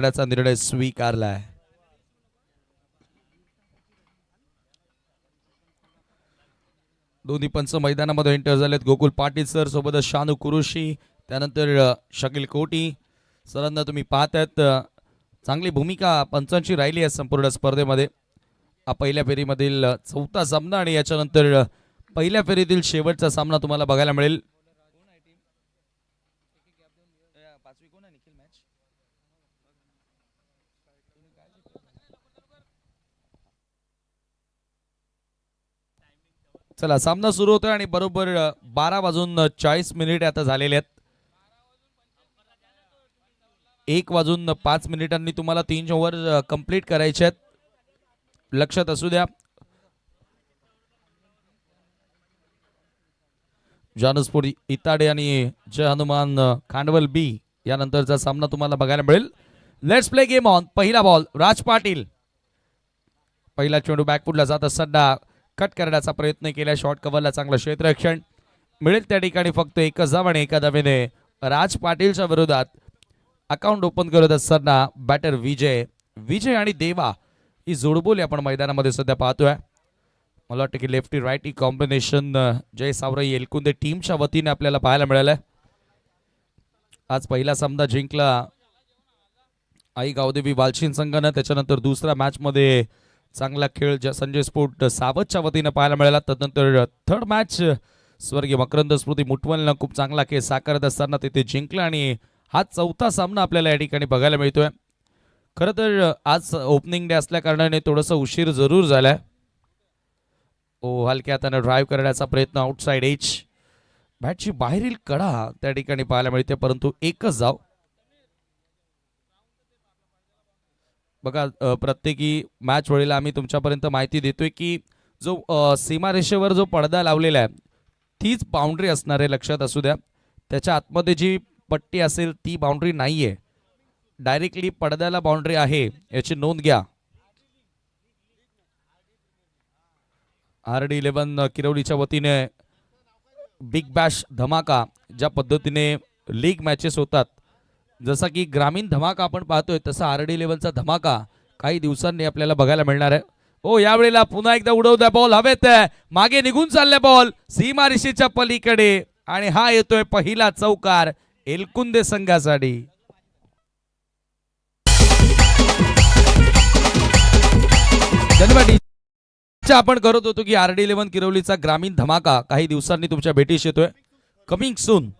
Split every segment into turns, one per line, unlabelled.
करण्याचा निर्णय स्वीकारलाय. दोन्ही पंच मैदानामध्ये एंटर झालेत. गोकुल पाटील सर सोबत शानू कुरुशी, त्यानंतर शकील कोटी सरांना तुम्ही पाहतायत. चांगली भूमिका पंचांची राहिली आहे संपूर्ण स्पर्धेमध्ये. पहिल्या फेरीमधील चौथा सामना आणि याच्यानंतर पहिल्या फेरीतील शेवटचा सामना तुम्हाला बघायला मिळेल. चला सामना सुरू होतोय आणि बरोबर 12:40 आता झालेले आहेत. 1:05 तुम्हाला 3 ओव्हर कंप्लीट करायचे आहेत. लक्षात असू द्या. जानसपूर इताडे आणि जय हनुमान खांडवल बी यानंतरचा सामना तुम्हाला बघायला मिळेल. Let's play game on. पहिला बॉल राज पाटील. पहिला चेंडू बॅकफुटला जात असताना कट करण्याचा प्रयत्न केला. शॉर्ट कव्हरला चांगलं क्षेत्ररक्षण मिळेल त्या ठिकाणी. फक्त एकच धाव आणि एका धावेने राज पाटीलच्या विरोधात अकाउंट ओपन करत असताना बॅटर विजय आणि देवा ही जोडबोली आपण मैदानामध्ये सध्या पाहतोय. मला वाटतं की लेफ्टी राईटी कॉम्बिनेशन जय सावराई एलकुंदे टीमच्या वतीने आपल्याला पाहायला मिळालंय. आज पहिला सामना जिंकला आई गावदेवी वालशीन संघानं. त्याच्यानंतर दुसऱ्या मॅच मध्ये चांगला खेळ संजय स्पोर्ट सावतच्या वतीने पाहायला मिळाला. त्यानंतर थर्ड मॅच स्वर्गीय मकरंद स्मृती मुटवलनं खूप चांगला खेळ साकारत असताना तिथे जिंकला आणि हा चौथा सामना आपल्याला या ठिकाणी बघायला मिळतोय. खरं तर आज ओपनिंग डे असल्या कारणाने थोडंसं उशीर जरूर झालाय. हलक्या हाताने ड्राईव्ह करण्याचा प्रयत्न आउटसाइड एज. बॅटची बाहेरील कडा त्या ठिकाणी पाहायला मिळते परंतु एकच धाव. बघा प्रत्येकी मॅच वेळेला आम्ही तुमच्यापर्यंत माहिती देतोय की जो सीमारेषेवर जो पडदा लावलेला आहे तीच बाउंड्री असणार आहे. लक्षात असू द्या. त्याच्या आतमध्ये जी पट्टी असेल ती बाउंड्री नाहीये. डायरेक्टली पडद्याला बाउंड्री आहे याची नोंद घ्या. RD11 किरवलीच्या वतीने बिग बॅश धमाका ज्या पद्धतीने लीग मॅचेस होतात जसा की ग्रामीण धमाका आपण पाहतोय तसा RD11चा धमाका काही दिवसांनी आपल्याला बघायला मिळणार आहे. यावेळेला पुन्हा एकदा उडवत्या बॉल हवेत. मागे निघून चालल्या बॉल सीमारेषेच्या पलीकडे आणि हा येतोय पहिला चौकार एलकुंदे संघासाठी. आपण करत होतो की RD11 किरवलीचा ग्रामीण धमाका काही दिवसांनी तुमच्या भेटीस येतोय. कमिंग सून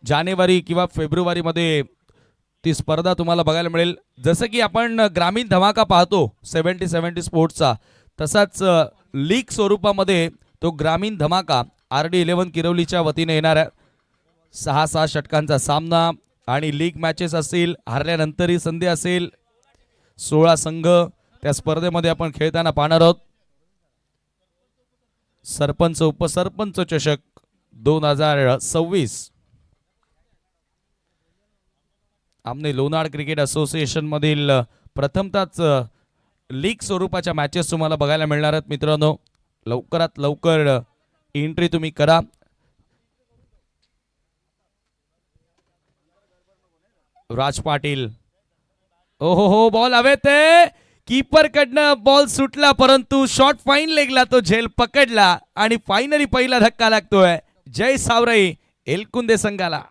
जानेवारी किंवा फेब्रुवारी मध्ये ती स्पर्धा तुम्हाला बघायला मिळेल. जसं की आपण ग्रामीण धमाका पाहतो 70-70 स्पोर्ट्सचा तसाच लीग स्वरूपामध्ये तो ग्रामीण धमाका RD11 किरवलीच्या वतीने येणार आहे. 6-6 षटकांचा सामना आणि लीग मॅचेस असतील. हारल्यानंतरही संधी असेल. 16 संघ त्या स्पर्धेमध्ये आपण खेळताना पाहणार आहोत. सरपंच उपसरपंच चषक 2026 आमने लोणाड क्रिकेट असोसिएशन मधील प्रथमतःच लीग स्वरूपाच्या मॅचेस तुम्हाला बघायला मिळणार आहेत. मित्रांनो लवकरात लवकर एंट्री तुम्ही करा. राज पाटील हो बॉल हवेत. कीपर कडनं बॉल सुटला परंतु शॉट फाईन लेगला तो झेल पकडला आणि फायनली पहिला धक्का लागतोय जय सावराई एलकुंदे संघाला.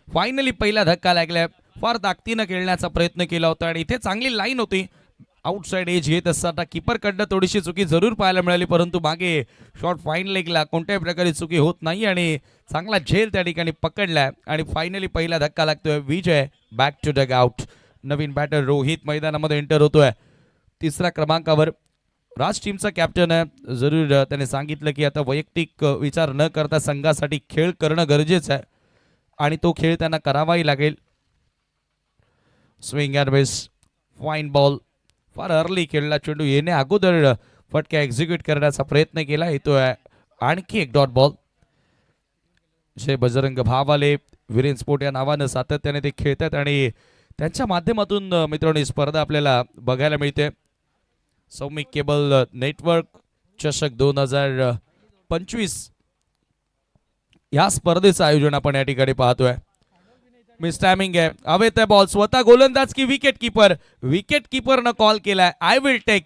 फायनली पहिला धक्का लागलाय. फार ताकदीनं खेळण्याचा प्रयत्न केला होता आणि इथे चांगली लाईन होती. आउटसाइड एज घेत असताना कीपर कडनं थोडीशी चुकी जरूर पाहायला मिळाली परंतु मागे शॉट फाईन लेगला कोणत्याही प्रकारे चुकी होत नाही आणि चांगला झेल त्या ठिकाणी पकडलाय आणि फायनली पहिला धक्का लागतोय. Vijay back to dugout. नवीन बॅटर रोहित मैदानामध्ये एंटर होतोय. तिसऱ्या क्रमांकावर राज टीमचा कॅप्टन आहे. जरूर त्याने सांगितलं की आता वैयक्तिक विचार न करता संघासाठी खेळ करणं गरजेचं आहे आणि तो खेळ त्यांना करावाही लागेल. Swing and miss fine ball फार अर्ली खेळला चेंडू येणे अगोदर फटका एक्झिक्यूट करण्याचा प्रयत्न केला. येतो आणखी एक डॉट बॉल. जे बजरंग भावाले वीरेन स्पोर्ट या नावानं सातत्याने ते खेळतात आणि त्यांच्या माध्यमातून मित्रांनो स्पर्धा आपल्याला बघायला मिळते. सौमिक केबल नेटवर्क चषक 2025 या स्पर्धेचं आयोजन आपण या ठिकाणी पाहतोय. मिस टायमिंग आहे. हवेत आहे बॉल. स्वतः गोलंदाज की विकेट किपरनं कॉल केलाय. आय विल टेक,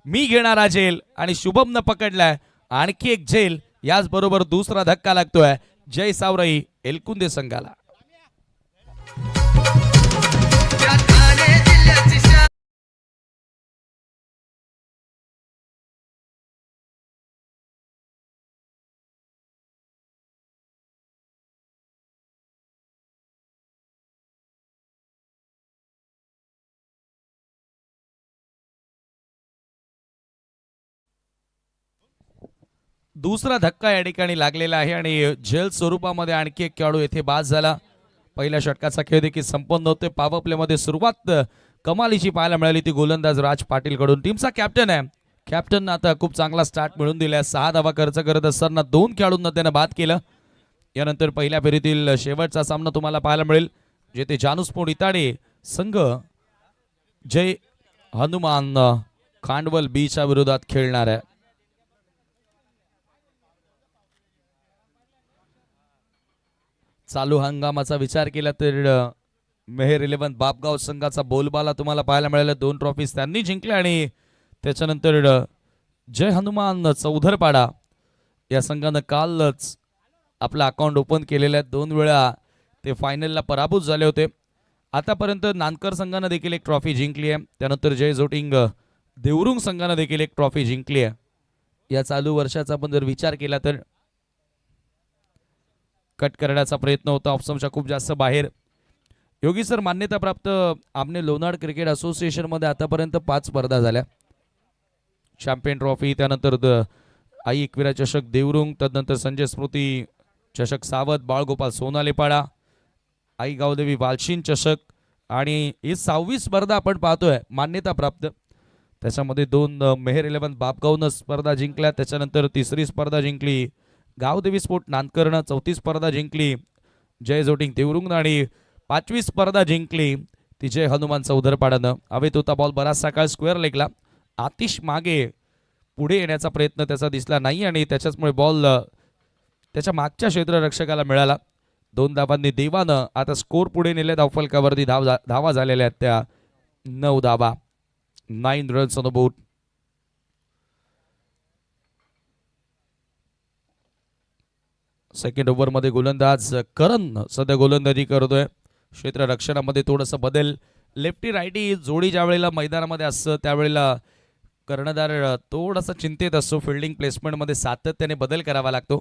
मी घेणारा झेल आणि शुभमनं पकडलाय आणखी एक झेल. याच बरोबर दुसरा धक्का लागतोय जय सावराई एलकुंदे संघाला. दुसरा धक्का या ठिकाणी लागलेला आहे आणि झेल स्वरूपामध्ये आणखी एक खेळाडू येथे बाद झाला. पहिल्या षटकाचा खेळ देखील संपन्न होते. पॉवर प्ले मध्ये सुरुवात कमालीची पाहायला मिळाली ती गोलंदाज राज पाटील कडून. टीमचा कॅप्टन आहे. कॅप्टन आता खूप चांगला स्टार्ट मिळून दिलाय. 6 धावा खर्च करत असताना 2 खेळाडूंना त्यानं बाद केलं. यानंतर पहिल्या फेरीतील शेवटचा सामना तुम्हाला पाहायला मिळेल जेथे जानूस्पोर्ट इताडे संघ जय हनुमान खांडवल बीच्या विरोधात खेळणार आहे. चालू हंगामाचा विचार केला तर मेहर 11 बापगाव संघाचा बोलबाला तुम्हाला पाहायला मिळाला. 2 ट्रॉफीज त्यांनी जिंकल्या आणि त्याच्यानंतर जय हनुमान चौधरपाडा या संघानं कालच आपला अकाउंट ओपन केलेलं आहे. 2 वेळा ते फायनलला पराभूत झाले होते. आतापर्यंत नानकर संघानं देखील एक ट्रॉफी जिंकली आहे. त्यानंतर जय जोटिंग देवरुंग संघानं देखील एक ट्रॉफी जिंकली आहे. या चालू वर्षाचा आपण जर विचार केला तर कट करण्याचा प्रयत्न होता ऑप्शनच्या खूप जास्त बाहेर. योगी सर मान्यता प्राप्त आमने लोणाड क्रिकेट असोसिएशन मध्ये आतापर्यंत 5 स्पर्धा झाल्या. चॅम्पियन ट्रॉफी, त्यानंतर आई एकविरा चषक देवरुंग, तदनंतर संजय स्मृती चषक सावध, बाळगोपाल सोनालेपाडा, आई गावदेवी वालशीन चषक आणि ही 6वी स्पर्धा आपण पाहतोय मान्यता प्राप्त. त्याच्यामध्ये 2 मेहर 11 बापगावनं स्पर्धा जिंकल्या. त्याच्यानंतर 3री स्पर्धा जिंकली गावदेवी स्पोर्ट नानकरनं. 4थी स्पर्धा जिंकली जय जोटिंग देवरुंग आणि 5वी स्पर्धा जिंकली ती जय हनुमान चौधरपाडानं. हवेत होता बॉल बराचसा काळ स्क्वेअर लेगला. आतिश मागे पुढे येण्याचा प्रयत्न त्याचा दिसला नाही आणि त्याच्याचमुळे बॉल त्याच्या मागच्या क्षेत्ररक्षकाला मिळाला. 2 धावांनी देवानं आता स्कोर पुढे नेले. धावफलकावरती धावा झालेल्या आहेत त्या 9 धावा. 9 runs on the board. Second over मध्ये गोलंदाज करण सध्या गोलंदाजी करतोय. क्षेत्ररक्षणामध्ये थोडंसं बदल. लेफ्टी रायटी जोडी ज्या वेळेला मैदानामध्ये असतं त्यावेळेला कर्णधार थोडासा चिंतेत असतो. फिल्डिंग प्लेसमेंटमध्ये सातत्याने बदल करावा लागतो.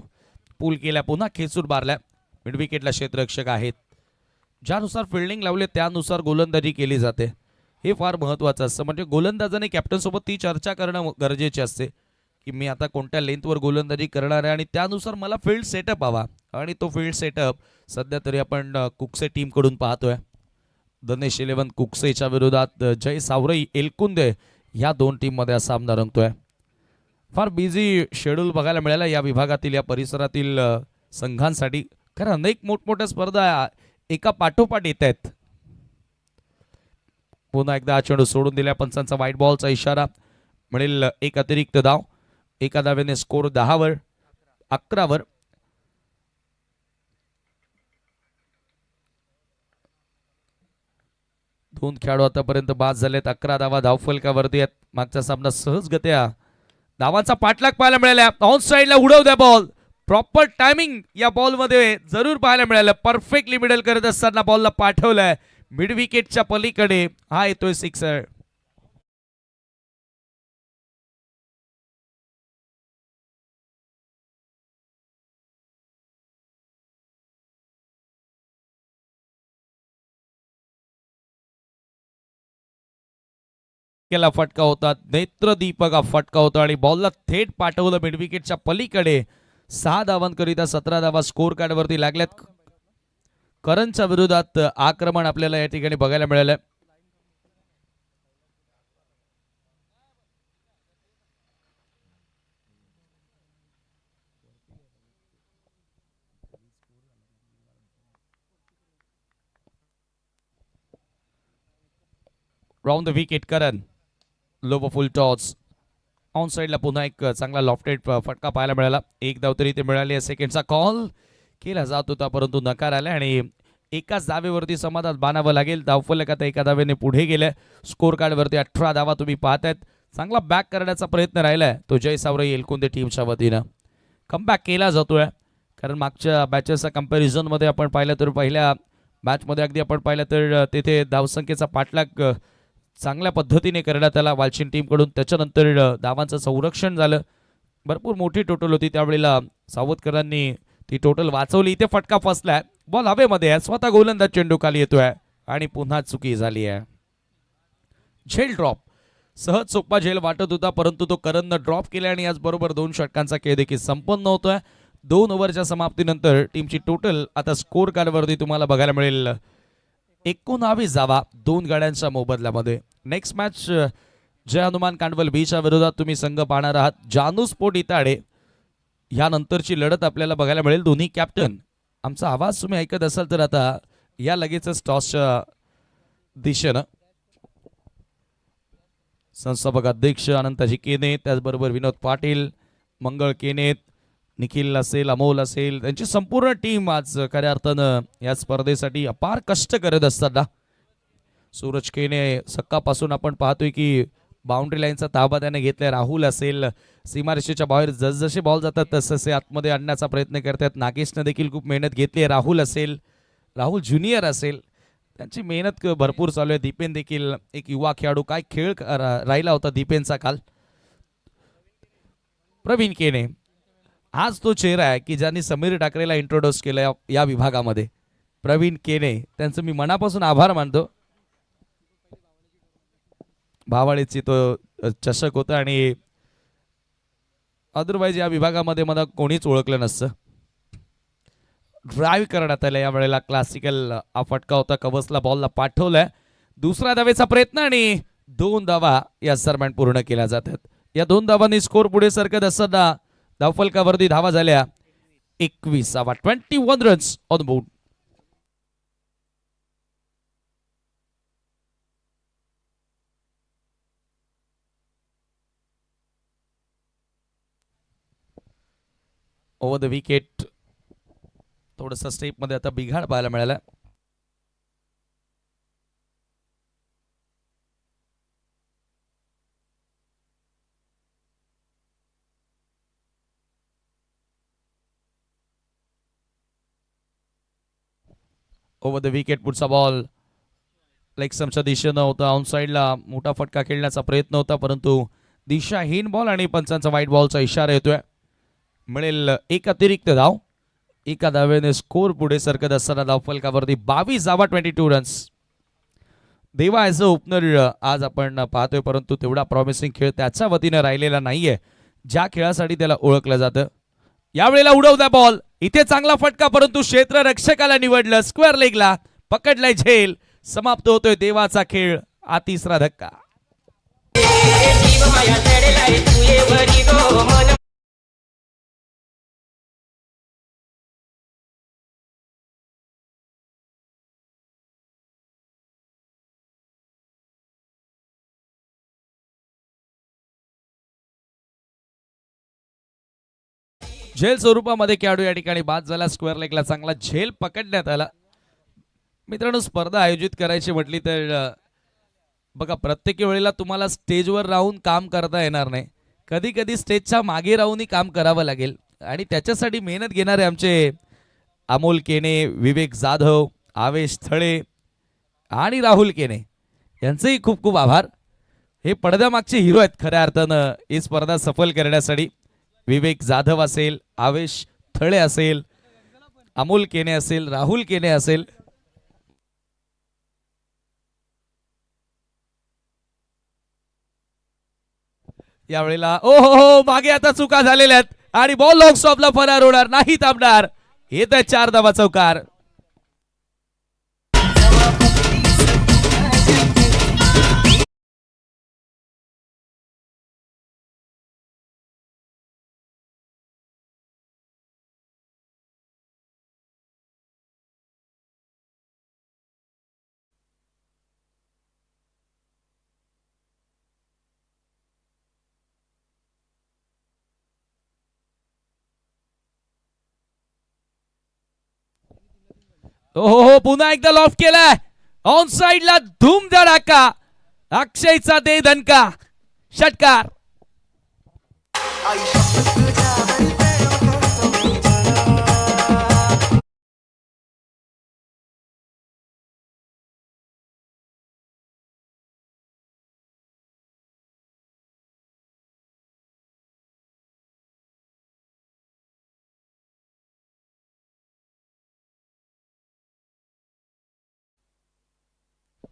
पूल केल्या, पुन्हा खेचून मारल्या. मिड विकेटला क्षेत्ररक्षक आहेत. ज्यानुसार फिल्डिंग लावले त्यानुसार गोलंदाजी केली जाते. हे फार महत्त्वाचं असतं. म्हणजे गोलंदाजाने कॅप्टनसोबत ती चर्चा करणं गरजेचे असते की मी आता कोणत्या लेंथवर गोलंदाजी करणार आहे आणि त्यानुसार मला फील्ड सेटअप हवा. आणि तो फील्ड सेटअप सध्या तरी आपण कुकसे टीमकडून पाहतोय. धनेश 11 कुकसेच्या विरोधात जय सावरई एलकुंदे या 2 टीममध्ये हा सामना रंगतोय. फार बिझी शेड्यूल बघायला मिळाला या विभागातील या परिसरातील संघांसाठी. कारण अनेक मोठमोठ्या स्पर्धा एका पाठोपाठ येत आहेत. पुन्हा एकदा चेंडू सोडून दिल्या. पंचांचा व्हाईट बॉलचा इशारा. मिळेल एक अतिरिक्त धाव. एका धावेने स्कोर 10 11 2 खेळाडू आतापर्यंत बाद झालेत. 11 धावा धावफलकावरती आहेत. मागचा सामना सहजगत्या धावांचा पाठलाग पाहायला मिळाला. ऑन साइडला उडव द्या बॉल. प्रॉपर टायमिंग या बॉल मध्ये जरूर पाहायला मिळालं. परफेक्टली मिडल करत असताना बॉलला पाठवलंय मिड विकेटच्या पलीकडे. हा येतोय सिक्सर. केला फटका होता. नेत्रदीपक फटका होता आणि बॉलला थेट पाठवलं मिड विकेटच्या पलीकडे. 6 धावांकरिता 17 धावा स्कोर कार्ड वरती लागल्यात. करणच्या विरोधात आक्रमण आपल्याला या ठिकाणी बघायला मिळालं. Round the wicket Karan. Low full toss. On साईडला पुन्हा एक चांगला लॉफ्टेड फटका पाहायला मिळाला. एक धाव तरी ते मिळाली. सेकंडचा कॉल केला जात होता परंतु नकार आला आणि एकाच धावेवरती समाधान बांधावं लागेल. धावफलक आता एका धावेने पुढे गेले. स्कोर कार्डवरती 18 धावा तुम्ही पाहतायत. चांगला बॅक करण्याचा प्रयत्न राहिलाय तो जय सावरई एलकुंदे टीमच्या वतीनं. कमबॅक केला जातोय कारण मागच्या बॅचेसच्या कंपॅरिझनमध्ये आपण पाहिलं तर पहिल्या मॅचमध्ये अगदी आपण पाहिलं तर तिथे धावसंख्येचा पाठलाग चांगल्या पद्धतीने करण्यात आला वालचिन टीमकडून. त्याच्यानंतर धावांचं संरक्षण झालं. भरपूर मोठी टोटल होती त्यावेळेला सावतकरांनी ती टोटल वाचवली. इथे फटका फसलाय. बॉल हवेमध्ये आहे. स्वतः गोलंदाज चेंडू खाली येतोय आणि पुन्हा चुकी झाली आहे. झेल ड्रॉप. सहज सोपा झेल वाटत होता परंतु तो करणनं ड्रॉप केला आणि आज बरोबर 2 षटकांचा खेळ देखील संपन्न होतोय. 2 ओव्हरच्या समाप्तीनंतर टीमची टोटल आता स्कोर कार्डवरती तुम्हाला बघायला मिळेल 19 धावा 2 गाड्यांच्या मोबदल्यामध्ये. नेक्स्ट मॅच जय हनुमान कांडवल बीच्या विरोधात तुम्ही संघ पाहणार आहात जानू स्पोर्ट इताडे. यानंतरची लढत आपल्याला बघायला मिळेल. दोन्ही कॅप्टन. आमचा आवाज तुम्ही ऐकत असाल तर आता या लगेचच टॉसच्या दिशेनं संस्थापक अध्यक्ष अनंताजी केने, त्याचबरोबर विनोद पाटील, मंगळ केनेत, निखिल असेल, अमोल असेल, त्यांची संपूर्ण टीम आज खऱ्या अर्थानं या स्पर्धेसाठी अपार कष्ट करत असताना सूरज केने सकाळपासून आपण पाहतोय की बाउंड्री लाईनचा ताबा त्याने घेतलाय. राहुल असेल सीमारेषेच्या बाहेर जसजसे बॉल जातात तससे आतमध्ये आणण्याचा प्रयत्न करतात. नागेशने देखील खूप मेहनत घेतली आहे. राहुल असेल, राहुल ज्युनियर असेल, त्यांची मेहनत भरपूर चालू आहे. दीपेन देखील एक युवा खेळाडू. काय खेळ राहिला होता दीपेनचा काल. प्रवीण केने आज तो चेहरा आहे की ज्यांनी समीर ठाकरेला इंट्रोड्यूस केलं या विभागामध्ये. प्रवीण केने त्यांचं मी मनापासून आभार मानतो. भावाळीची तो चषक होता आणि अदरवाईज या विभागामध्ये मला कोणीच ओळखलं नसतं. ड्राईव्ह करण्यात आलं यावेळेला. क्लासिकल फटका होता. कवसला बॉलला पाठवलाय. दुसरा धावेचा प्रयत्न आणि 2 धावा या दरम्यान पूर्ण केल्या जातात. या 2 धावांनी स्कोर पुढे सरकत असताना धावफलकावरती धावा झाल्या 21. 21 runs on board. Over the wicket थोडंसं स्टेपमध्ये आता बिघाड पाहायला मिळाला. ओव्हर द विकेट पुढचा बॉल लेग स्टंपच्या दिशेनं होता. ऑन साईडला मोठा फटका खेळण्याचा प्रयत्न होता परंतु दिशाहीन बॉल आणि पंचांचा व्हाईट बॉलचा इशारा येतोय. मिळेल एक अतिरिक्त धाव. एका धावेने स्कोर पुढे सरकत असताना धावफलकावरती 22 धावा 22 रन्स. देवा ॲज अ ओपनर आज आपण पाहतोय परंतु तेवढा प्रॉमिसिंग खेळ त्याच्या वतीनं राहिलेला नाहीये ज्या खेळासाठी त्याला ओळखलं जातं. यावेळेला उडवता बॉल. इथे चांगला फटका परंतु क्षेत्ररक्षकाला निवडलं. स्क्वेअर लेगला पकडलाय झेल. समाप्त होतोय देवाचा खेळ. हा तिसरा धक्का. झेल स्वरूपामध्ये खेळाडू या ठिकाणी बाद झाला. स्क्वेअर लेगला चांगला झेल पकडण्यात आला. मित्रांनो स्पर्धा आयोजित करायची म्हटली तर बघा प्रत्येक वेळेला तुम्हाला स्टेजवर राहून काम करता येणार नाही. कधी कधी स्टेजच्या मागे राहूनही काम करावं लागेल आणि त्याच्यासाठी मेहनत घेणारे आमचे अमोल केने, विवेक जाधव, आवेश थळे आणि राहुल केने यांचेही खूप खूप आभार. हे पडद्यामागचे हिरो आहेत खऱ्या अर्थानं ही स्पर्धा सफल करण्यासाठी. विवेक जाधव असेल, आवेश थळे असेल, अमोल केने असेल, राहुल केने असेल. यावेळेला ओ हो मागे आता चुका झालेल्या आहेत आणि बॉल लॉंग स्टॉपला फरार होणार नाही. थांबणार. येत आहे 4 धावा चौकार. हो, पुन्हा एकदा लॉफ्ट केलाय. ऑन साइडला धूम धडाका. अक्षयचा दे दणका. षटकार.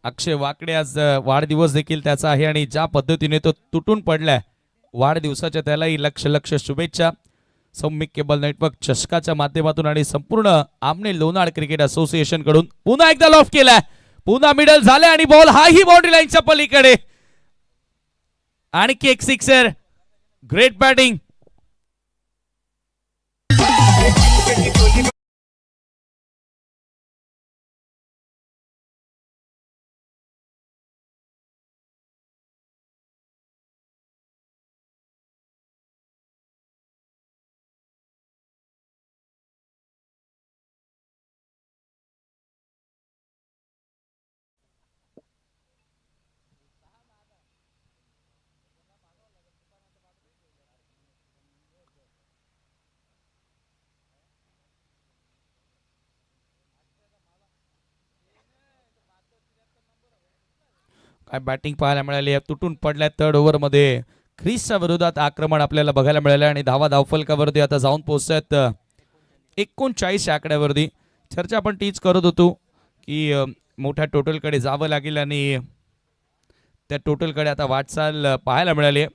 अक्षय वाकडे आज वाढदिवस देखील त्याचा आहे आणि ज्या पद्धतीने तो तुटून पडलाय वाढदिवसाच्या त्यालाही लक्ष लक्ष शुभेच्छा. सौमिक केबल नेटवर्क चषकाच्या माध्यमातून आणि संपूर्ण आमने लोणाळ क्रिकेट असोसिएशन कडून पुन्हा एकदा लॉफ्ट केलाय. पुन्हा मिडल झाले आणि बॉल हाही बाउंड्री लाईनच्या पलीकडे. आणखी एक सिक्सर. Great batting. काय बॅटिंग पाहायला मिळाली. तुटून पडल्या थर्ड ओव्हर मध्ये ख्रिसच्या विरोधात आक्रमण आपल्याला बघायला मिळालं आणि धावफलकावरती आता जाऊन पोहोचत 39 आकड्यावरती. चर्चा आपण तीच करत होतो की मोठ्या टोटलकडे जावं लागेल आणि त्या टोटलकडे आता वाटचाल पाहायला मिळाली.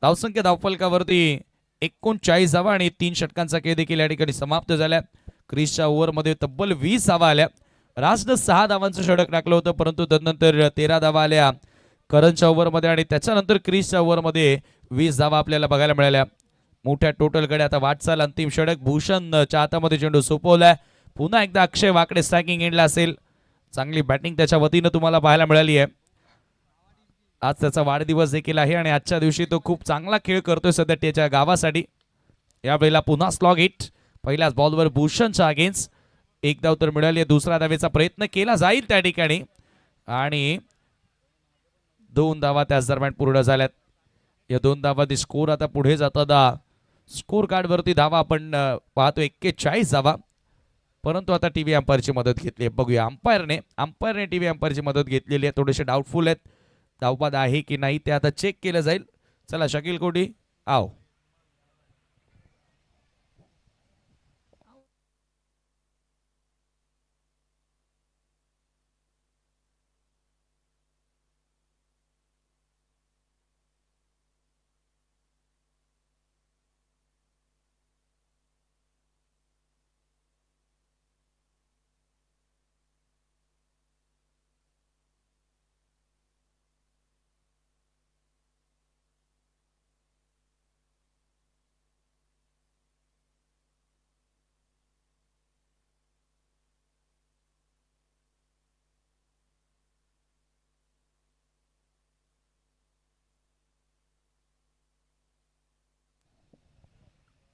धावसंख्या धावफलकावरती 39 धावा आणि 3 षटकांचा खेळ देखील या ठिकाणी समाप्त झाल्या. क्रिसच्या ओव्हरमध्ये तब्बल 20 धावा आल्या. राजनं 6 धावांचं षटक टाकलं होतं परंतु तदनंतर 13 धावा आल्या करणच्या ओव्हरमध्ये आणि त्याच्यानंतर क्रिसच्या ओव्हरमध्ये 20 धावा आपल्याला बघायला मिळाल्या. मोठ्या टोटलकडे आता वाटचाल. अंतिम षटक भूषणच्या हातामध्ये चेंडू सोपवलाय. पुन्हा एकदा अक्षय वाकडे स्ट्रायकिंग एंडला असेल. चांगली बॅटिंग त्याच्या वतीनं तुम्हाला पाहायला मिळाली आहे. आज त्याचा वाढदिवस देखील आहे आणि आजच्या दिवशी तो खूप चांगला खेळ करतोय सध्या त्याच्या गावासाठी. यावेळेला पुन्हा स्लॉग हिट. पहिल्याच बॉलवर भूषणच्या अगेन्स्ट एक धाव तर मिळाली. दुसरा धावेचा प्रयत्न केला जाईल त्या ठिकाणी आणि 2 धावा त्याच दरम्यान पूर्ण झाल्यात. या 2 धावांनी स्कोर आता पुढे जातात. स्कोर कार्ड वरती धावा आपण पाहतो 41 धावा. परंतु आता टीव्ही अंपायरची मदत घेतली. बघूया अंपायरने टीव्ही अंपायरची मदत घेतलेली आहे. थोडेसे डाऊटफुल आहेत. धावबाद आहे की नाही ते आता चेक केलं जाईल. चला शकील कोटी आओ.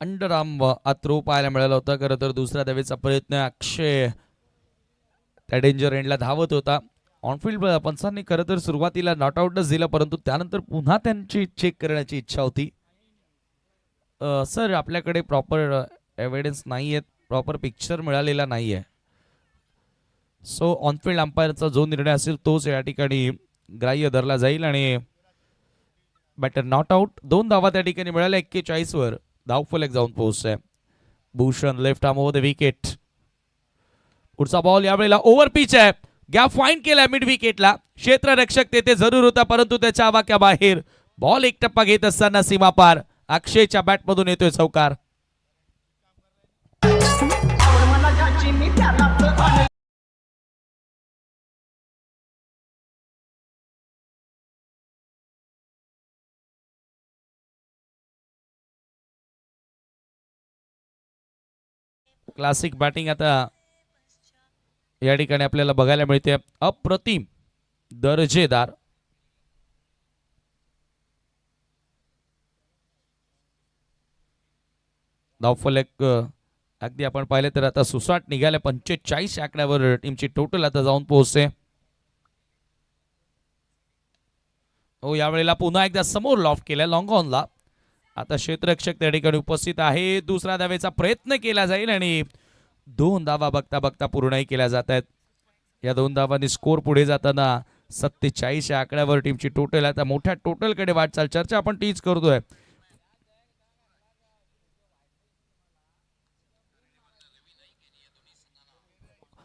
अंडरआर्म थ्रो पाहायला मिळाला होता. खरं तर दुसऱ्या धावेचा प्रयत्न अक्षय त्या डेंजर एंडला धावत होता. ऑनफिल्ड पंचांनी खरं तर सुरुवातीला नॉट आउटच दिलं, परंतु त्यानंतर पुन्हा त्यांची चेक करण्याची इच्छा होती. सर आपल्याकडे प्रॉपर एव्हिडन्स नाही आहेत, प्रॉपर पिक्चर मिळालेला नाही आहे. सो ऑनफिल्ड अंपायरचा जो निर्णय असेल तोच या ठिकाणी ग्राह्य धरला जाईल. आणि बॅटर नॉट आउट. 2 धावा त्या ठिकाणी मिळाल्या 41 वर. धावफलक जाऊन पोहोचतोय. Bhushan left arm over the wicket. पुढचा बॉल यावेळेला ओव्हर पिच आहे. गॅप फाईंड केलाय मिड विकेटला. क्षेत्ररक्षक तेथे जरूर होता, परंतु त्याच्या आवाक्याबाहेर. बॉल एक टप्पा घेत असताना सीमा पार. अक्षयच्या बॅटमधून येतोय चौकार. क्लासिक बॅटिंग आता या ठिकाणी आपल्याला बघायला मिळते. अप्रतिम, दर्जेदार. धावफलक अगदी आपण पाहिले तर आता सुसाट निघाले. 45 आकड्यावर टीमची टोटल आता जाऊन पोहोचते. हो, यावेळेला पुन्हा एकदा समोर लॉफ्ट केलाय लॉंग ऑनला. आता क्षेत्ररक्षक त्या ठिकाणी उपस्थित आहे. दुसरा धावेचा प्रयत्न केला जाईल आणि 2 धावा बघता बघता पूर्णही केल्या जात आहेत. या 2 धावांनी स्कोर पुढे जाताना 47 या आकड्यावर टीमची टोटल. आता मोठ्या टोटलकडे वाटचाल. चर्चा आपण तीच करतोय.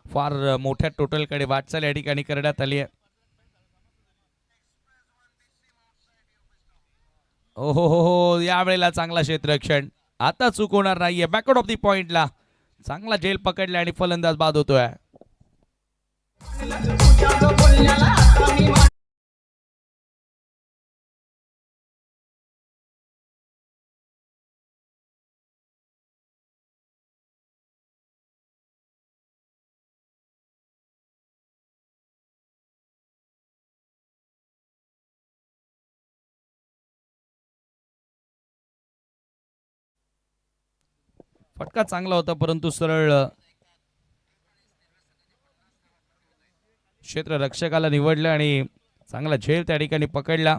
फार मोठ्या टोटलकडे वाटचाल या ठिकाणी करण्यात आली आहे. हो हो हो हो, यावेळेला चांगला क्षेत्ररक्षण. आता चूक होणार नाहीये. बॅकआउट ऑफ दी पॉइंटला चांगला झेल पकडला आणि फलंदाज बाद होतोय. फटका चांगला होता, परंतु सरळ क्षेत्ररक्षकाला निवडलं आणि चांगला झेल त्या ठिकाणी पकडला.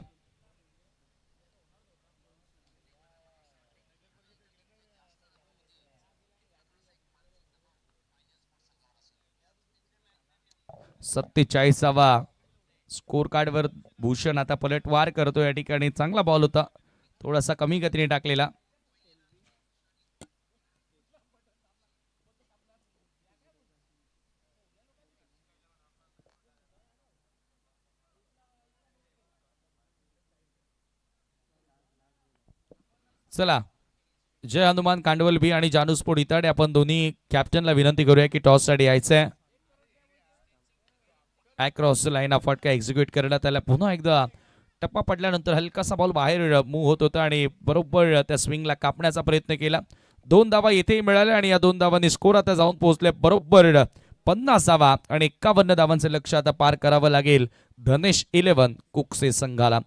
सत्तेचाळीसावा स्कोर कार्डवर भूषण आता पलटवार करतो. या ठिकाणी चांगला बॉल होता, थोडासा कमी गतीने टाकलेला. चला, जय हनुमान कांडवल बी आणि जानूस्पोर्ट इताडे आपण दोन्ही कॅप्टनला विनंती करूया की टॉस साठी यायचंय. अक्रॉस लाईन हा फटका एक्झिक्यूट करण्यात आला. पुन्हा एकदा टप्पा पडल्यानंतर हलकासा बॉल बाहेर मूव्ह होत होता आणि बरोबर त्या स्विंगला कापण्याचा प्रयत्न केला. 2 धावा येथेही मिळाल्या आणि या 2 धावांनी स्कोर आता जाऊन पोहोचले बरोबर 50 धावा आणि 51 धावांचं लक्ष आता पार करावं लागेल धनेश 11 कुकसे संघाला.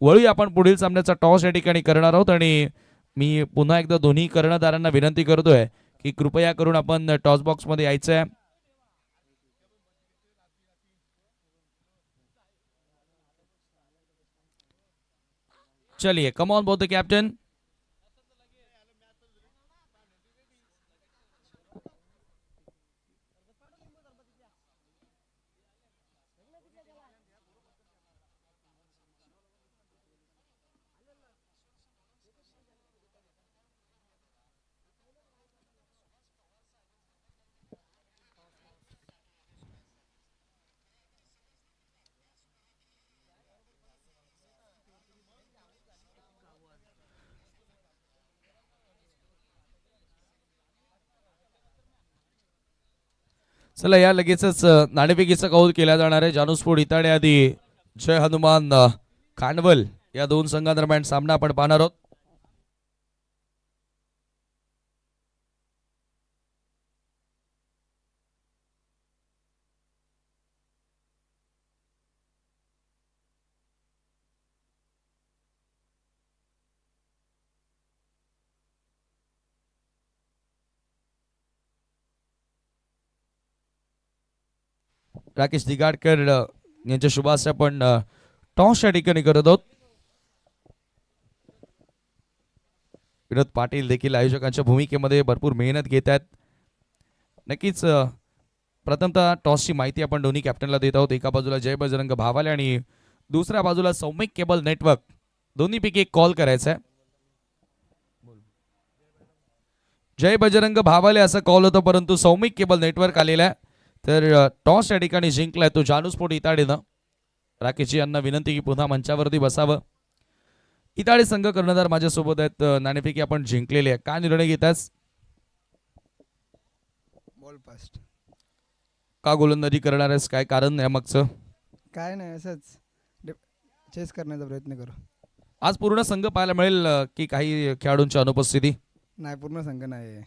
वळूया आपण पुढील सामन्याचा टॉस या ठिकाणी करणार आहोत आणि मी पुन्हा एकदा दोन्ही कर्णधारांना विनंती करतोय की कृपया करून आपण टॉस बॉक्स मध्ये यायचंय. चलिए, come on both the captain. चला, या लगेचच नाणेफेकीचा कौल केला जाणार आहे. जानूस्पोर्ट इताडे आधी जय हनुमान खांडवल या 2 संघांदरम्यान सामना आपण पाहणार आहोत. राकेश दिगाडकर यांच्या शुभाशय आपण टॉस या ठिकाणी करत आहोत. विनोद पाटील देखील आयोजकांच्या भूमिकेमध्ये भरपूर मेहनत घेत आहेत. नक्कीच प्रथमतः टॉसची माहिती आपण दोन्ही कॅप्टनला देत आहोत. एका बाजूला जय बजरंग भावाले आणि दुसऱ्या बाजूला सौमिक केबल नेटवर्क. दोन्हीपैकी एक कॉल करायचा आहे. जय बजरंग भावाले असा कॉल होता, परंतु सौमिक केबल नेटवर्क आलेला आहे. तर टॉस या ठिकाणी जिंकलाय तो जानू स्पोर्ट इताडेनं. राकेशजी यांना विनंती की पुन्हा मंचावरती बसावं. इताडे संघ कर्णधार माझ्यासोबत आहेत. नाणेफेकी आपण जिंकलेले आहे. काय निर्णय घेतास?
Ball fast.
का गोलंदाजी करणार आहेस? काय कारण आहे मागचं?
काय नाही, असंच चेस करण्याचा प्रयत्न करू.
आज पूर्ण संघ पाहायला मिळेल की काही खेळाडूंची अनुपस्थिती?
नाही, पूर्ण संघ नाही.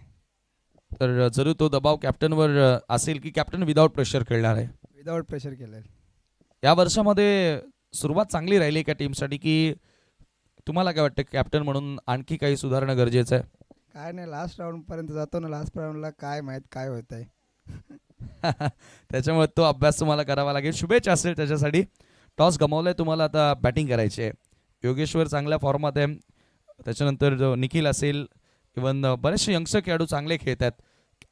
तर जरूर तो दबाव कॅप्टनवर असेल की कॅप्टन विदाउट प्रेशर खेळणार आहे?
विदाउट प्रेशर केलं.
या वर्षामध्ये सुरुवात चांगली राहिली का टीमसाठी, की तुम्हाला काय वाटतं कॅप्टन म्हणून आणखी काही सुधारणं गरजेचं आहे?
काय नाही, लास्ट राऊंडपर्यंत जातो ना. लास्ट राऊंडला काय माहीत काय होत आहे.
त्याच्यामुळे तो अभ्यास तुम्हाला करावा लागेल. शुभेच्छा असेल त्याच्यासाठी. टॉस गमावलाय तुम्हाला, आता बॅटिंग करायची आहे. योगेश्वर चांगल्या फॉर्मात आहे. त्याच्यानंतर जो निखिल असेल, इवन बरेचसे यंगस्टर खेळाडू चांगले खेळत आहेत.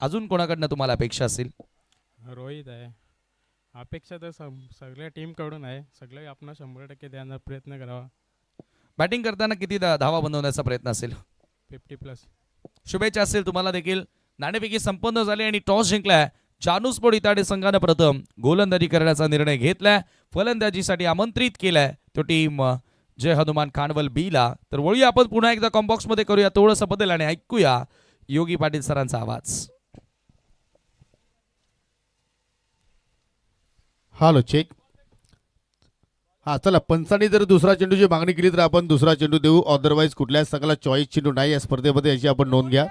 अजून कोणाकडनं तुम्हाला अपेक्षा असेल?
रोहित आहे. अपेक्षा तर सगळ्या टीमकडून आहे. सगळे आपण 100% द्यायचा प्रयत्न करावा.
बॅटिंग करताना किती धावा बनवण्याचा प्रयत्न असेल?
50+.
शुभेच्छा असेल तुम्हाला देखील. नाणेफेकी संपन्न झाली आणि टॉस जिंकलाय. जानू स्पोर्ट इताडे संघानं प्रथम गोलंदाजी करण्याचा निर्णय घेतलाय. फलंदाजीसाठी आमंत्रित केलाय तो टीम जय हनुमान खांडवल बी ला. तर वळूया आपण पुन्हा एकदा कॉम्बॉक्स मध्ये करूया थोडंसं बदल आणि ऐकूया योगी पाटील सरांचा आवाज.
Hello, check. हा, चला. पंचांनी जर दुसरा चेंडूची मागणी केली तर आपण दुसरा चेंडू देऊ. अदरवाईज कुठल्याच संघाला चॉईस चेंडू नाही या स्पर्धेमध्ये, याची आपण नोंद घ्या.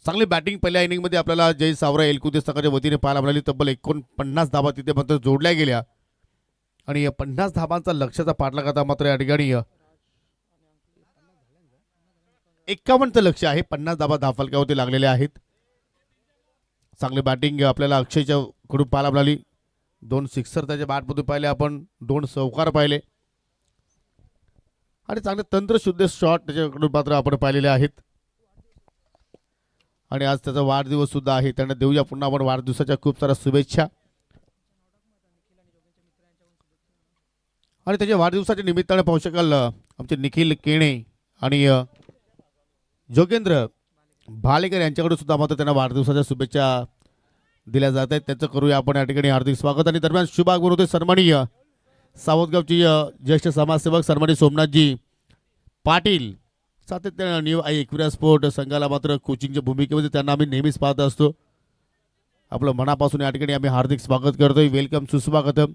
चांगली बॅटिंग पहिल्या इनिंगमध्ये आपल्याला जय सावरा एलकुते संघाच्या वतीने पाहायला मिळाली. तब्बल 49 धाबा तिथे मात्र जोडल्या गेल्या आणि या 50 धाबांचा लक्ष्याचा पाठलाग आता मात्र या ठिकाणी 51चं लक्ष आहे. 50 धाबा धाफलक्यावरती लागलेल्या आहेत. चांगली बॅटिंग आपल्याला अक्षयच्या कडून पाहायला मिळाली. 2 सिक्सर त्याच्या बॅटमधून पाहिले आपण, 2 चौकार पाहिले आणि चांगले तंत्रशुद्ध शॉट त्याच्याकडून मात्र आपण पाहिलेले आहेत. आणि आज त्याचा वाढदिवस सुद्धा आहे. त्यांना देऊया पुन्हा आपण वाढदिवसाच्या खूप साऱ्या शुभेच्छा. आणि त्याच्या वाढदिवसाच्या निमित्ताने पाहू शकाल आमचे निखिल केणे आणि जोगेंद्र भालेकर यांच्याकडून सुद्धा मात्र त्यांना वाढदिवसाच्या शुभेच्छा दिल्या जात आहेत. त्याचं करूया आपण या ठिकाणी हार्दिक स्वागत. आणि दरम्यान शुभागमन होते सन्माननीय सावतगावची ज्येष्ठ समाजसेवक सन्माननीय सोमनाथजी पाटील. सातत्याने न्यू आई एकविरा स्पोर्ट संघाला मात्र कोचिंगच्या भूमिकेमध्ये त्यांना आम्ही नेहमीच पाहत असतो. आपलं मनापासून या ठिकाणी आम्ही हार्दिक स्वागत करतोय. वेलकम, सुस्वागतम.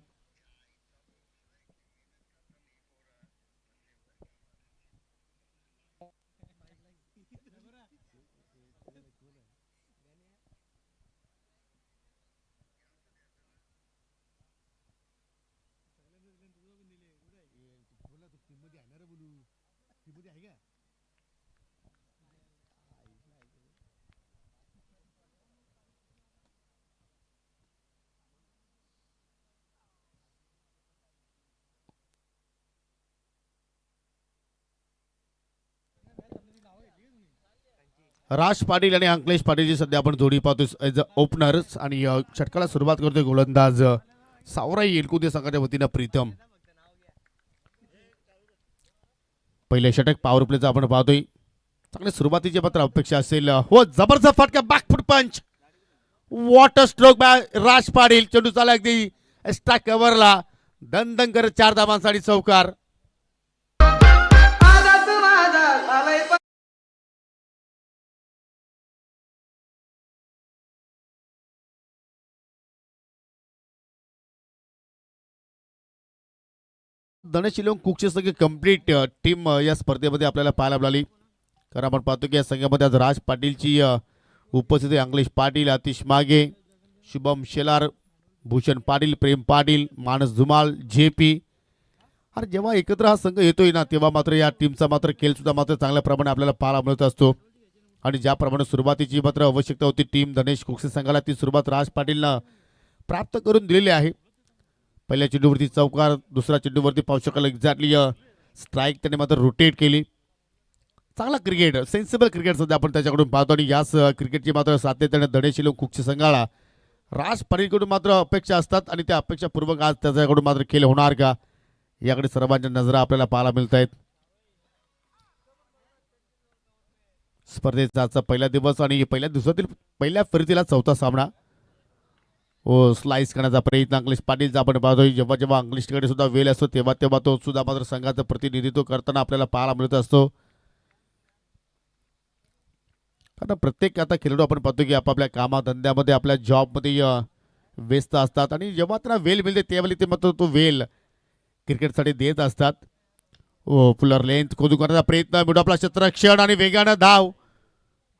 राज पाटील आणि अंकलेश पाटीलची सध्या आपण जोडी पाहतोय एज अ ओपनर्स. आणि षटकाला सुरुवात करतोय गोलंदाज सावराई एलकुते संघाच्या वतीनं प्रीतम. पहिले षटक पॉवर प्लेचं आपण पाहतोय. चांगल्या सुरुवातीची मात्र अपेक्षा असेल. हो, जबरदस्त फटका, बॅकफुट पंच, वॉटर स्ट्रोक बाय राज पाटील. चेंडू चाला अगदी एक्स्ट्रा कव्हरला, दणदण करत 4 धाबांसाठी चौकार. धनेश शिलोंग कुकचे सगळे कंप्लीट टीम या स्पर्धेमध्ये आपल्याला पाहायला मिळाली. कारण आपण पाहतो की या संघामध्ये आज राज पाटीलची उपस्थिती. अंकलेश पाटील, आतिश मागे, शुभम शेलार, भूषण पाटील, प्रेम पाटील, मानस धुमाल, JP. आणि जेव्हा एकत्र हा संघ येतोय ना, तेव्हा मात्र या टीमचा मात्र खेळ सुद्धा मात्र चांगल्या प्रमाणे आपल्याला पाहायला मिळत असतो. आणि ज्याप्रमाणे सुरुवातीची मात्र आवश्यकता होती टीम धनेश कुकसे संघाला, ती सुरुवात राज पाटीलनं प्राप्त करून दिलेले आहे. पहिल्या चेंडूवरती चौकार, दुसऱ्या चेंडूवरती पाहू शकाल एक्झॅक्टली स्ट्राईक त्याने मात्र रोटेट केली. चांगला क्रिकेट, सेन्सिबल क्रिकेट सध्या आपण त्याच्याकडून पाहतो आणि याच क्रिकेटची मात्र सातत्याने धडेशील कुकचे संघाला राज पाटीलकडून मात्र अपेक्षा असतात आणि त्या अपेक्षापूर्वक आज त्याच्याकडून मात्र खेळ होणार का याकडे सर्वांच्या नजरा आपल्याला पाहायला मिळत आहेत. स्पर्धेचा आजचा पहिला दिवस आणि पहिल्या दिवसातील पहिल्या फेरीतीला चौथा सामना. स्लाइस करण्याचा प्रयत्न अंकलेश पाटीलचा आपण पाहतोय. जेव्हा जेव्हा अंकलेशकडे सुद्धा वेळ असतो तेव्हा तेव्हा तो सुद्धा मात्र संघाचं प्रतिनिधित्व करताना आपल्याला पाहायला मिळत असतो. कारण प्रत्येक आता खेळाडू आपण पाहतो की आपापल्या कामाधंद्यामध्ये आपल्या जॉबमध्ये व्यस्त असतात आणि जेव्हा त्यांना वेळ मिळते त्यावेळी ते मात्र तो वेळ क्रिकेटसाठी देत असतात. फुलर लेंथ खोदू करण्याचा प्रयत्न, मिडू आपला क्षेत्ररक्षण आणि वेगानं धाव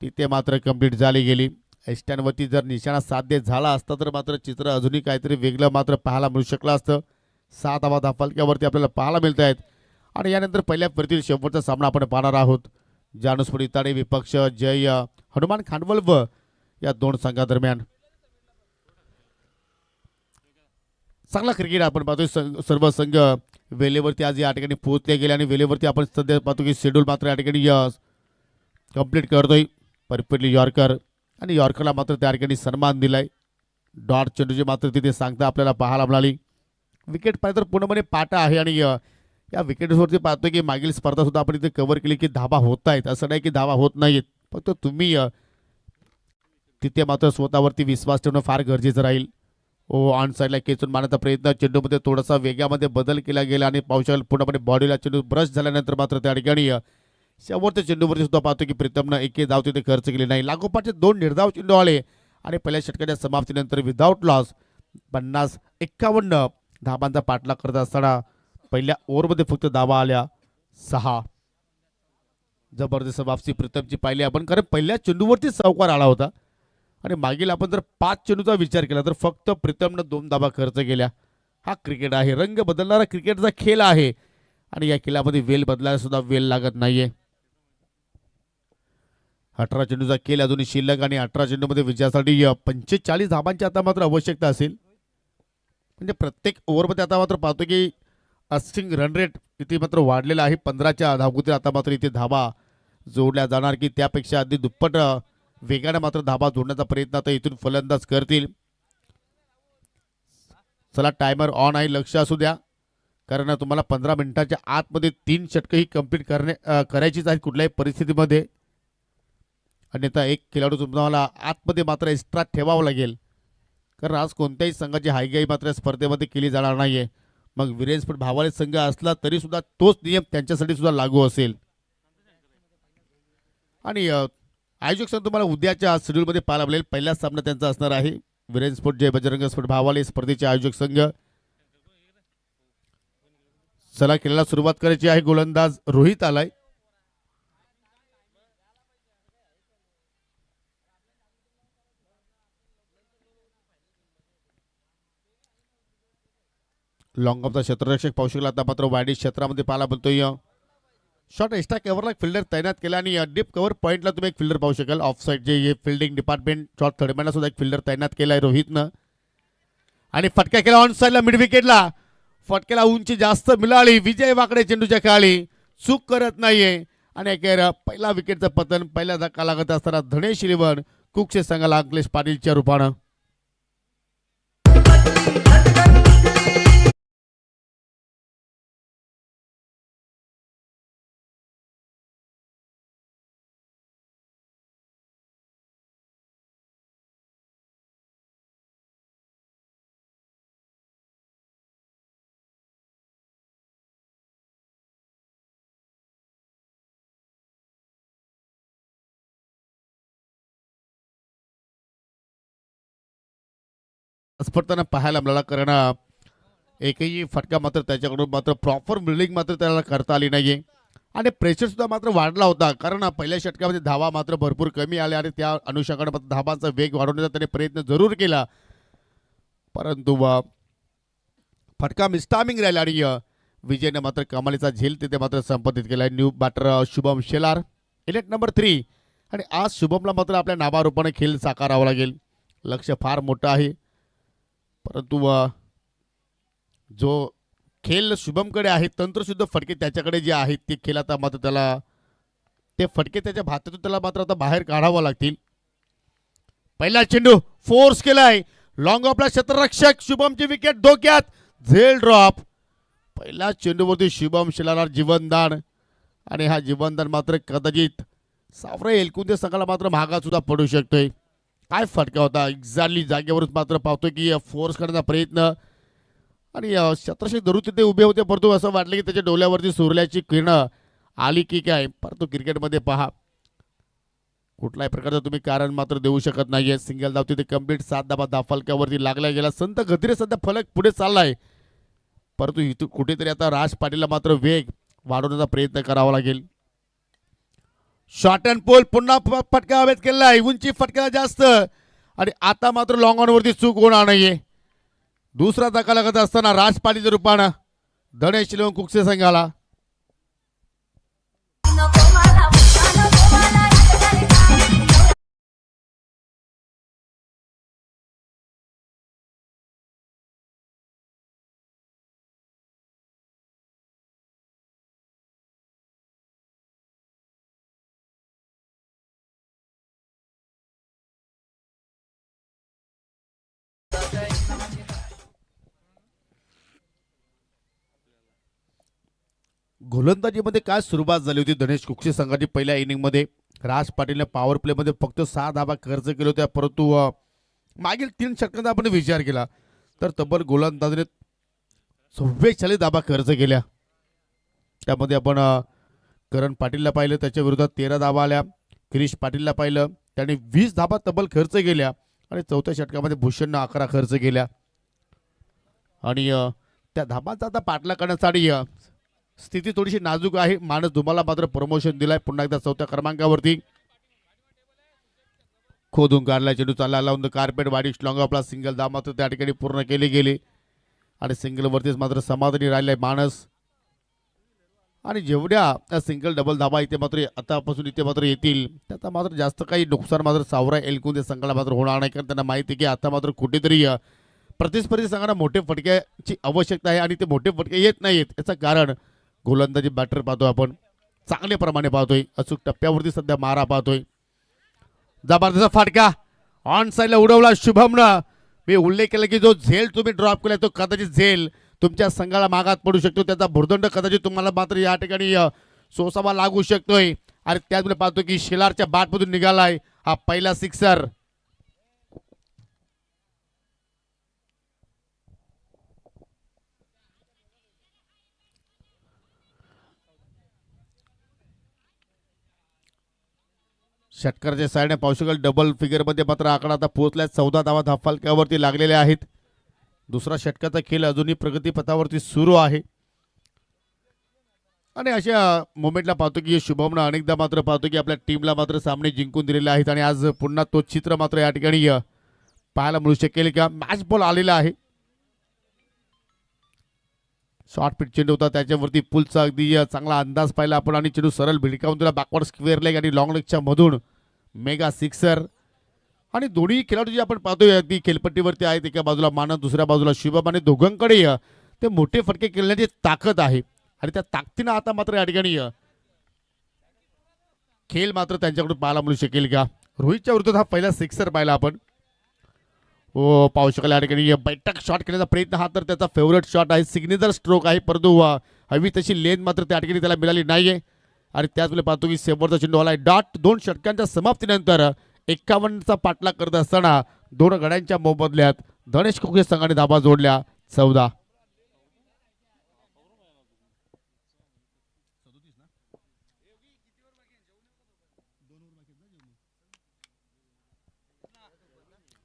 तिथे मात्र कंप्लीट झाली गेली. एस्टॅनवरती जर निशाणा साध्य झाला असता तर मात्र चित्र अजूनही काहीतरी वेगळं मात्र पाहायला मिळू शकलं असतं. 7 धावा धाफलक्यावरती आपल्याला पाहायला मिळत आहेत आणि यानंतर पहिल्या फेरीतील शेवटचा सामना आपण पाहणार आहोत. जानूसपुर इताडे विपक्ष जय हनुमान खांडवल व या दोन संघादरम्यान. चांगला क्रिकेट आपण पाहतोय. सर्व संघ वेळेवरती आज या ठिकाणी पोहोचले गेले आणि वेळेवरती आपण सध्या पाहतो की शेड्यूल मात्र या ठिकाणी कंप्लीट करतोय. परफेक्टली यॉर्कर आणि यॉर्करला मात्र त्या ठिकाणी सन्मान दिलाय. डॉट चेंडूची मात्र तिथे सांगता आपल्याला पाहायला मिळाली. विकेट पाहिजे तर पूर्णपणे पाटा आहे आणि या विकेटवरती पाहतोय की मागील स्पर्धा सुद्धा आपण इथे कव्हर केली की धावा होत आहेत. असं नाही की धावा होत नाहीत, फक्त तुम्ही तिथे मात्र स्वतःवरती विश्वास ठेवणं फार गरजेचं राहील. ऑन साईडला खेचून मारण्याचा प्रयत्न, चेंडूमध्ये थोडासा वेगामध्ये बदल केला गेला आणि पावसाळ्यात पूर्णपणे बॉडीला चेंडू ब्रश झाल्यानंतर मात्र त्या ठिकाणी शेवटच्या चेंडूवरती सुद्धा पाहतो की प्रीतमनं एकही धाव तिथे खर्च केली नाही. लागोपाठचे 2 निर्धाव चेंडू आले आणि पहिल्या षटकाच्या समाप्तीनंतर विदाऊट लॉस 50-51 धाबांचा पाठलाग करत असताना पहिल्या ओव्हरमध्ये फक्त धावा आल्या 6. जबरदस्त वापसी प्रीतमची पाहिली आपण, कारण पहिल्या चेंडूवरती चौकार आला होता आणि मागील आपण जर 5 चेंडूचा विचार केला तर फक्त प्रीतमनं 2 धाबा खर्च केल्या. हा क्रिकेट आहे, रंग बदलणारा क्रिकेटचा खेळ आहे आणि या खेळामध्ये वेळ बदलायला सुद्धा वेळ लागत नाहीये. 18 चेंडूचा खेळ अजूनही शिल्लक आणि 18 चेंडूमध्ये विजयासाठी 45 धाबांची आता मात्र आवश्यकता असेल. म्हणजे प्रत्येक ओव्हरमध्ये आता मात्र पाहतो की अस्टिंग रन रेट इथे मात्र वाढलेला आहे. 15च्या धावगतीत आता मात्र इथे धाबा जोडल्या जाणार की त्यापेक्षा अगदी दुप्पट वेगाने मात्र धाबा जोडण्याचा प्रयत्न आता इथून फलंदाज करतील. चला टायमर ऑन आहे, लक्ष असू द्या, कारण तुम्हाला 15 मिनिटाच्या आतमध्ये 3 षटकं ही कंप्लीट करायचीच आहेत कुठल्याही परिस्थितीमध्ये. अन्यथा एक खेळाडू तुम्हाला आतमध्ये मात्र एक्स्ट्रा ठेवावं लागेल, कारण आज कोणत्याही संघाची हायगाई मात्र स्पर्धेमध्ये केली जाणार नाहीये. मग विरेंद्र भावाले संघ असला तरी सुद्धा तोच नियम त्यांच्यासाठी सुद्धा लागू असेल. आणि आयोजक संघ तुम्हाला उद्याच्या शेड्यूलमध्ये पाहायला मिळेल. पहिला सामना त्यांचा असणार आहे विरेंद्र स्पोर्ट जय बजरंग स्पोर्ट भावाले स्पर्धेचे आयोजक संघ. चला खेळाला सुरुवात करायची आहे. गोलंदाज रोहित आलाय. लॉंग ऑफचा क्षेत्ररक्षक पाहू शकला आता मात्र वाईड क्षेत्रामध्ये पाहायला बोलतोय. शॉर्ट एक्स्ट्रा कव्हरला फिल्डर तैनात केला आणि डीप कव्हर पॉईंटला तुम्ही एक फिल्डर पाहू शकाल. ऑफ साईड जे फिल्डिंग डिपार्टमेंट शॉर्ट थर्डमॅनला सुद्धा एक फिल्डर तैनात केला आहे रोहितनं. आणि फटका केला ऑन साईडला मिड विकेटला. फटक्याला उंची जास्त मिळाली. विजय वाकडे चेंडूच्या खाली चूक करत नाहीये आणि अखेर पहिला विकेटचं पतन पहिला धक्का लागत असताना धनेश इलेव्हन कुकचे संघाला अंकलेश पाटीलच्या रूपानं. स्पर्धांना पाहायला मिळाला, कारण एकही फटका मात्र त्याच्याकडून मात्र प्रॉपर बिल्डिंग मात्र त्याला करता आली नाहीये आणि प्रेशर सुद्धा मात्र वाढला होता, कारण पहिल्या षटकामध्ये धावा मात्र भरपूर कमी आल्या आणि त्या अनुषंगाने मात्र धाबांचा वेग वाढवण्याचा त्याने प्रयत्न जरूर केला, परंतु फटका मिस्टामिंग राहिला आणि विजयने मात्र कमालीचा झेल तिथे मात्र संपादित केला. न्यू बॅटर शुभम शेलार इलेक्ट नंबर 3 आणि आज शुभमला मात्र आपल्या नावारूपाने खेळ साकारावा लागेल. लक्ष फार मोठं आहे. परंतु जो खेळ शुभमकडे आहे, तंत्रशुद्ध फटके त्याच्याकडे जे आहेत ते खेळ आता मात्र त्याला ते फटके त्याच्या भात्यातून त्याला मात्र आता बाहेर काढावं लागतील. पहिला चेंडू फोर्स केलाय, लॉंग ऑफला क्षेत्ररक्षक शुभमची विकेट धोक्यात, झेल ड्रॉप. पहिला चेंडूवरती शुभम शिलाला जीवनदान आणि हा जीवनदान मात्र कदाचित सावरे एलकुंदे संघाला मात्र महागात सुद्धा पडू शकतोय. काय फटका होता, एक्झॅक्टली जागेवरच मात्र पाहतोय की फोर्स करण्याचा प्रयत्न आणि शतरक्षक धरून तिथे उभे होते, परंतु असं वाटलं की त्याच्या डोल्यावरती सूर्याची किरणं आली की काय. परंतु क्रिकेटमध्ये पहा कुठल्याही प्रकारचं तुम्ही कारण मात्र देऊ शकत नाहीये. सिंगल धाव तिथे कंप्लीट 7 धावा धाफलक्यावरती लागला गेला. संत गतिरे सध्या फलक पुढे चाललाय, परंतु इथं कुठेतरी आता राज पाटीलला मात्र वेग वाढवण्याचा प्रयत्न करावा लागेल. शॉर्ट अँड पोल पुन्हा फटका हवेत केलाय, उंची फटका जास्त आणि आता मात्र लॉंग ऑन वरती चूक होणार नाहीये. दुसरा धक्का लागत असताना राज पाटीलच्या रूपानं धनेश शिलवण कुकसे संघाला. गोलंदाजीमध्ये काय सुरुवात झाली होती धनेश कुकसे संघाची. पहिल्या इनिंगमध्ये राज पाटीलने पॉवर प्लेमध्ये फक्त 6 धावा खर्च केल्या होत्या, परंतु मागील 3 षटकांचा आपण विचार केला तर तब्बल गोलंदाजीने 44 धावा खर्च केल्या. त्यामध्ये आपण करण पाटीलला पाहिलं, त्याच्या विरोधात 13 धावा आल्या. क्रिश पाटीलला पाहिलं, त्याने 20 धावा तब्बल खर्च केल्या आणि चौथ्या षटकामध्ये भूषणनं 11 खर्च केल्या. आणि त्या धाबांचा आता पाठलाग करण्यासाठी स्थिती थोडीशी नाजूक आहे. मानस धुमाला मात्र प्रमोशन दिलाय पुन्हा एकदा 4थ्या क्रमांकावरती. खोदून काढला चेंडू चालला लावून कार्पेट वाडी लॉंग ऑफला सिंगल धाव मात्र त्या ठिकाणी पूर्ण केली गेली आणि सिंगलवरतीच मात्र समाधानी राहिलाय मानस. आणि जेवढ्या सिंगल डबल धाबा इथे मात्र आतापासून इथे मात्र येतील त्याचा मात्र जास्त काही नुकसान मात्र सावरा एलकुंदे संघाला मात्र होणार नाही, कारण त्यांना माहिती की आता मात्र कुठेतरी प्रतिस्पर्धी संघाला मोठे फटक्याची आवश्यकता आहे आणि ते मोठे फटके येत नाहीत. याचं कारण गोलंदाजी बॅटर पाहतोय आपण चांगल्या प्रमाणे पाहतोय, अचूक टप्प्यावरती सध्या मारा पाहतोय. जबरदस्त फटका ऑन साईडला उडवला शुभमनं. मी उल्लेख केला की जो झेल तुम्ही ड्रॉप केला तो कदाचित झेल तुमच्या संघाला मागात पडू शकतो, त्याचा भुर्दंड कदाचित तुम्हाला मात्र या ठिकाणी सोसावा लागू शकतोय. आणि त्याचमुळे पाहतो की शिलारच्या बॅटमधून निघालाय हा पहिला सिक्सर. षटकाराच्या साईडने पाहू शकाल डबल फिगरमध्ये मात्र आकडा आता पोहोचलाय. 14 धावा धाफलक्यावरती लागलेल्या आहेत. दुसरा षटकाचा खेळ अजूनही प्रगतीपथावरती सुरू आहे आणि अशा मोमेंटला पाहतो की शुभमनं अनेकदा मात्र पाहतो की आपल्या टीमला मात्र सामने जिंकून दिलेले आहेत आणि आज पुन्हा तो चित्र मात्र या ठिकाणी पाहायला मिळू शकेल का. मॅच बॉल आलेला आहे, शॉर्ट पिच चेंडू होता त्याच्यावरती पुलचा अगदी चांगला अंदाज पाहिला आपण आणि चेंडू सरळ भिडकावून दिला बॅकवर्ड स्क्वेअर लेग आणि लॉंग लेगच्या मधून मेगा सिक्सर. आणि दोन्ही खेळाडू जे आपण पाहतोय अगदी खेळपट्टीवरती आहेत, एका बाजूला मानस दुसऱ्या बाजूला शुभम आणि दोघांकडे ते मोठे फटके खेळण्याची ताकद आहे आणि त्या ताकदीनं आता मात्र या ठिकाणी खेळ मात्र त्यांच्याकडून पाहायला मिळू शकेल का. रोहितच्या विरुद्ध हा पहिला सिक्सर पाहिला आपण. हो पाहू शकाल या ठिकाणी बैठक शॉट खेळण्याचा प्रयत्न हा तर त्याचा फेवरेट शॉट आहे, सिग्नेचर स्ट्रोक आहे, परंतु हवी तशी लेन मात्र त्या ठिकाणी त्याला मिळाली नाहीये. आणि त्याचवेळी पाहतो की शेवटचा चेंडू आलाय डॉट. 2 षटकांच्या समाप्तीनंतर 51चा पाठलाग करत असताना 2 गड्यांच्या मोबदल्यात धनेश कुकसे संघाने धाबा जोडल्या 14.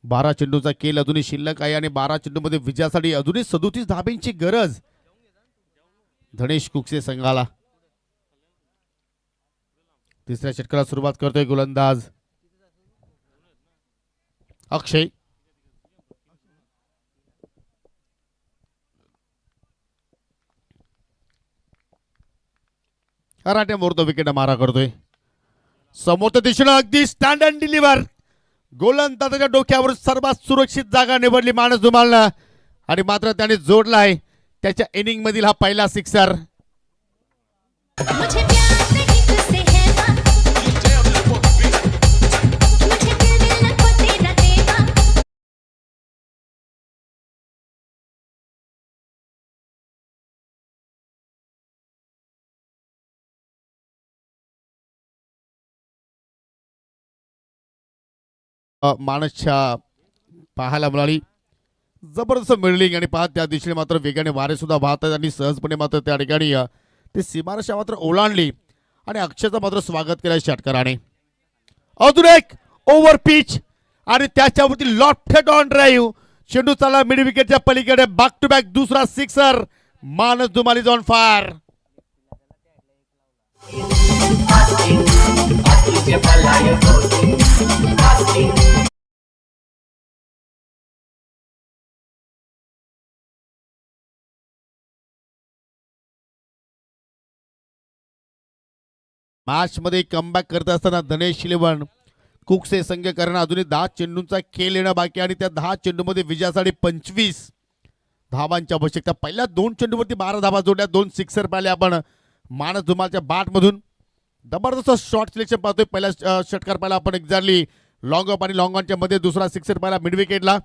बारा चेंडूचा खेळ अजूनही शिल्लक आहे आणि 12 चेंडूमध्ये विजयासाठी अजूनही 37 धाब्यांची गरज धनेश कुकसे संघाला. तिसऱ्या षटकाला सुरुवात करतोय गोलंदाज अक्षय. कराट्या मोरतो विकेट मारा करतोय समोरच्या दिशेनं अगदी स्टँड अँड डिलिव्हर. गोलंदाजाच्या डोक्यावर सर्वात सुरक्षित जागा निवडली मानस धुमालनं. आणि मात्र त्याने जोडलाय त्याच्या इनिंग मधील हा पहिला सिक्सर.
मुझे प्यार नहीं तुझसे है बात, मुझे दिल न को तेरा देवा.
माणसच्या पाहायला मिळाली जबरदस्त मिडलिंग आणि पाहत त्या दिशेने मात्र वेगाने वारे सुद्धा वाहत आहेत आणि सहजपणे मात्र त्या ठिकाणी ते सीमारेषा मात्र ओलांडली आणि अक्षयचं मात्र स्वागत केलं षटकाराने. अजून एक ओव्हर पिच आणि त्याच्यावरती लॉफ्टेड ऑन ड्राईव्ह. चेंडू चालला मिड विकेटच्या पलीकडे. बॅक टू बॅक दुसरा सिक्सर. मानस Dhumal is on fire. Match मध्ये कमबॅक करत असताना धनेश इलेव्हन कुकसे संघ कारण अजूनही 10 चेंडूंचा खेळ येणं बाकी आणि त्या 10 चेंडूमध्ये विजयासाठी 25 धावांची आवश्यकता. पहिल्या 2 चेंडूवरती 12 धावा जोडल्या. 2 सिक्सर पाहिले आपण मानस धुमालच्या बॅट मधून. जबरदस्त शॉट सिलेक्शन पाहतोय. पहिला षटकार पाहिला आपण एक्झॅक्टली लॉंग ऑफ आणि लॉंग ऑनच्या मध्ये. दुसरा सिक्सर पाहिला मिड विकेटला.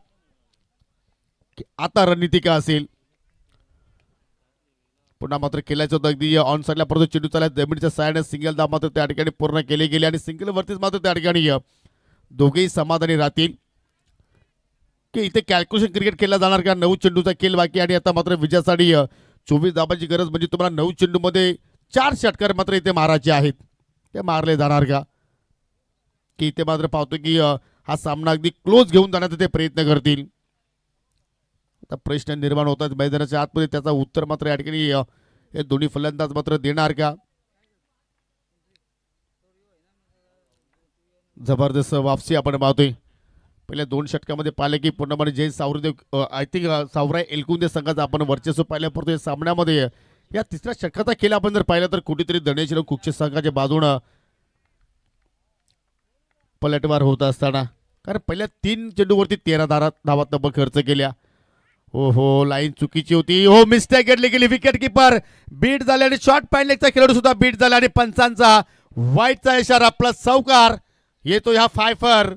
आता रणनीती काय असेल. पुन्हा मात्र केल्याचं होतं अगदी ऑन साईडला परत चेंडू चालला जमिनीच्या साईडने सिंगल धाव मात्र त्या ठिकाणी पूर्ण केले गेले आणि सिंगल वरतीच मात्र त्या ठिकाणी दोघेही समाधानी राहतील की इथे कॅल्क्युलेशन क्रिकेट केला जाणार का. 9 चेंडूचा खेळ बाकी आणि आता मात्र विजयासाठी 24 धावांची गरज म्हणजे तुम्हाला 9 चेंडूमध्ये 4 षटकार मात्र इथे मारायचे आहेत. ते मारले जाणार का की इथे मात्र पाहतो की हा सामना अगदी क्लोज घेऊन जाण्याचा ते प्रयत्न करतील. आता प्रश्न निर्माण होतात मैदानाच्या आतमध्ये. त्याचा उत्तर मात्र या ठिकाणी हे दोन्ही फलंदाज मात्र देणार का. जबरदस्त वापसी आपण पाहतोय. पहिल्या 2 षटकामध्ये पाहिले की पूर्णपणे जय सावरदेव आय थिंक सावराय एलकुंदे संघाचा आपण वर्चस्व पाहिलं. परंतु या सामन्यामध्ये या तिसऱ्या षटकाचा खेळ आपण जर पाहिला तर कुठेतरी धनेश कुकचे संघाच्या बाजूनं पलटवार होत असताना कारण पहिल्या 3 चेंडूवरती 13 धावा तब्बल खर्च केल्या. हो हो लाईन चुकीची होती. हो मिस्टेक घेतली गेली. विकेट किपर बीट झाले आणि शॉर्ट पॅनलेगचा खेळाडू सुद्धा बीट झाला आणि पंचांचा वाईटचा इशारा प्लस चौकार येतो ह्या फायफर.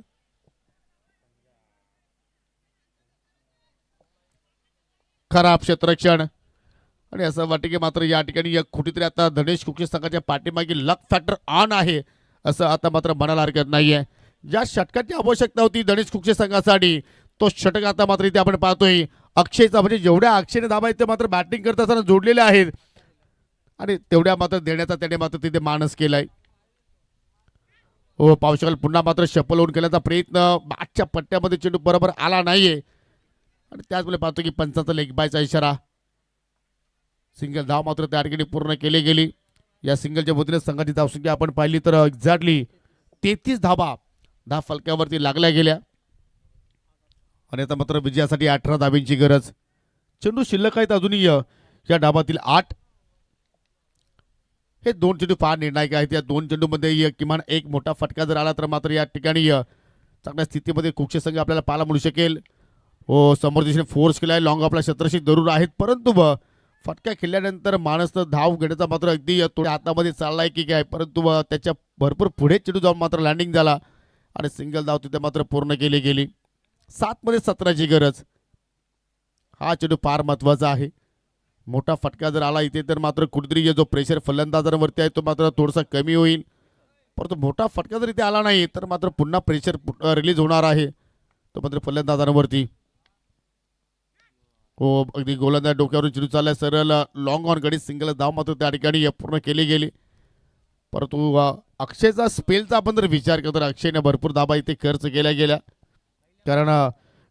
खराब क्षेत्ररक्षण आणि असं वाटतं की मात्र या ठिकाणी कुठेतरी आता धनेश कुकचे संघाच्या पाठीमागे लक फॅक्टर ऑन आहे असं आता मात्र म्हणायला हरकत नाहीये. ज्या षटकाची आवश्यकता होती धनेश कुकचे संघासाठी तो षटक आता मात्र इथे आपण पाहतोय अक्षयचा म्हणजे जेवढ्या अक्षयने धाबा इथे मात्र बॅटिंग करत असताना जोडलेले आहेत आणि तेवढ्या मात्र देण्याचा त्याने मात्र तिथे मानस केलाय. हो पाहू शकाल पुन्हा मात्र शफल होऊन केल्याचा प्रयत्न. मागच्या पट्ट्यामध्ये चेंडू बरोबर आला नाहीये आणि त्याचवेळी पाहतो की पंचाचा लेग बायचा इशारा. सिंगल धाव मात्र त्या ठिकाणी पूर्ण केली गेली. या सिंगलच्या मधून संघाची धावसंख्या आपण पाहिली तर एक्झॅक्टली 33 धाबा 10 फलक्यावरती लागल्या गेल्या आणि आता मात्र विजयासाठी 18 धाब्यांची गरज. चेंडू शिल्लक आहेत अजूनही या डाबातील 8. हे 2 चेंडू फार निर्णायक आहेत. या 2 चेंडूमध्ये किमान एक मोठा फटका जर आला तर मात्र या ठिकाणी चांगल्या स्थितीमध्ये कुकचे संघ आपल्याला पाहायला मिळू शकेल. हो समोर दिशेने फोर्स केलाय. लॉंग आपला क्षेत्रशी जरूर आहेत परंतु फटका खेळल्यानंतर माणस दाव घेण्याचा मात्र अगदी थोड्या हातामध्ये चाललाय की काय परंतु त्याच्या भरपूर पुढे चेंडू जाऊन मात्र लँडिंग झाला आणि सिंगल धाव तिथे मात्र पूर्ण केली गेली. 7 मध्ये 17ची गरज. हा चेंडू फार महत्वाचा आहे. मोठा फटका जर आला इथे तर मात्र कुठेतरी जो प्रेशर फलंदाजांवरती आहे तो मात्र थोडासा कमी होईल परंतु मोठा फटका जर इथे आला नाही तर मात्र पुन्हा प्रेशर रिलीज होणार आहे तो मात्र फलंदाजांवरती. हो अगदी गोलंदाज डोक्यावरून चेंडू चाललाय सरळ लॉंग ऑन गडी सिंगल धाव मात्र त्या ठिकाणी पूर्ण केली गेली परंतु अक्षयचा स्पेलचा आपण जर विचार केला तर अक्षयने भरपूर धाबा इथे खर्च केल्या गेल्या कारण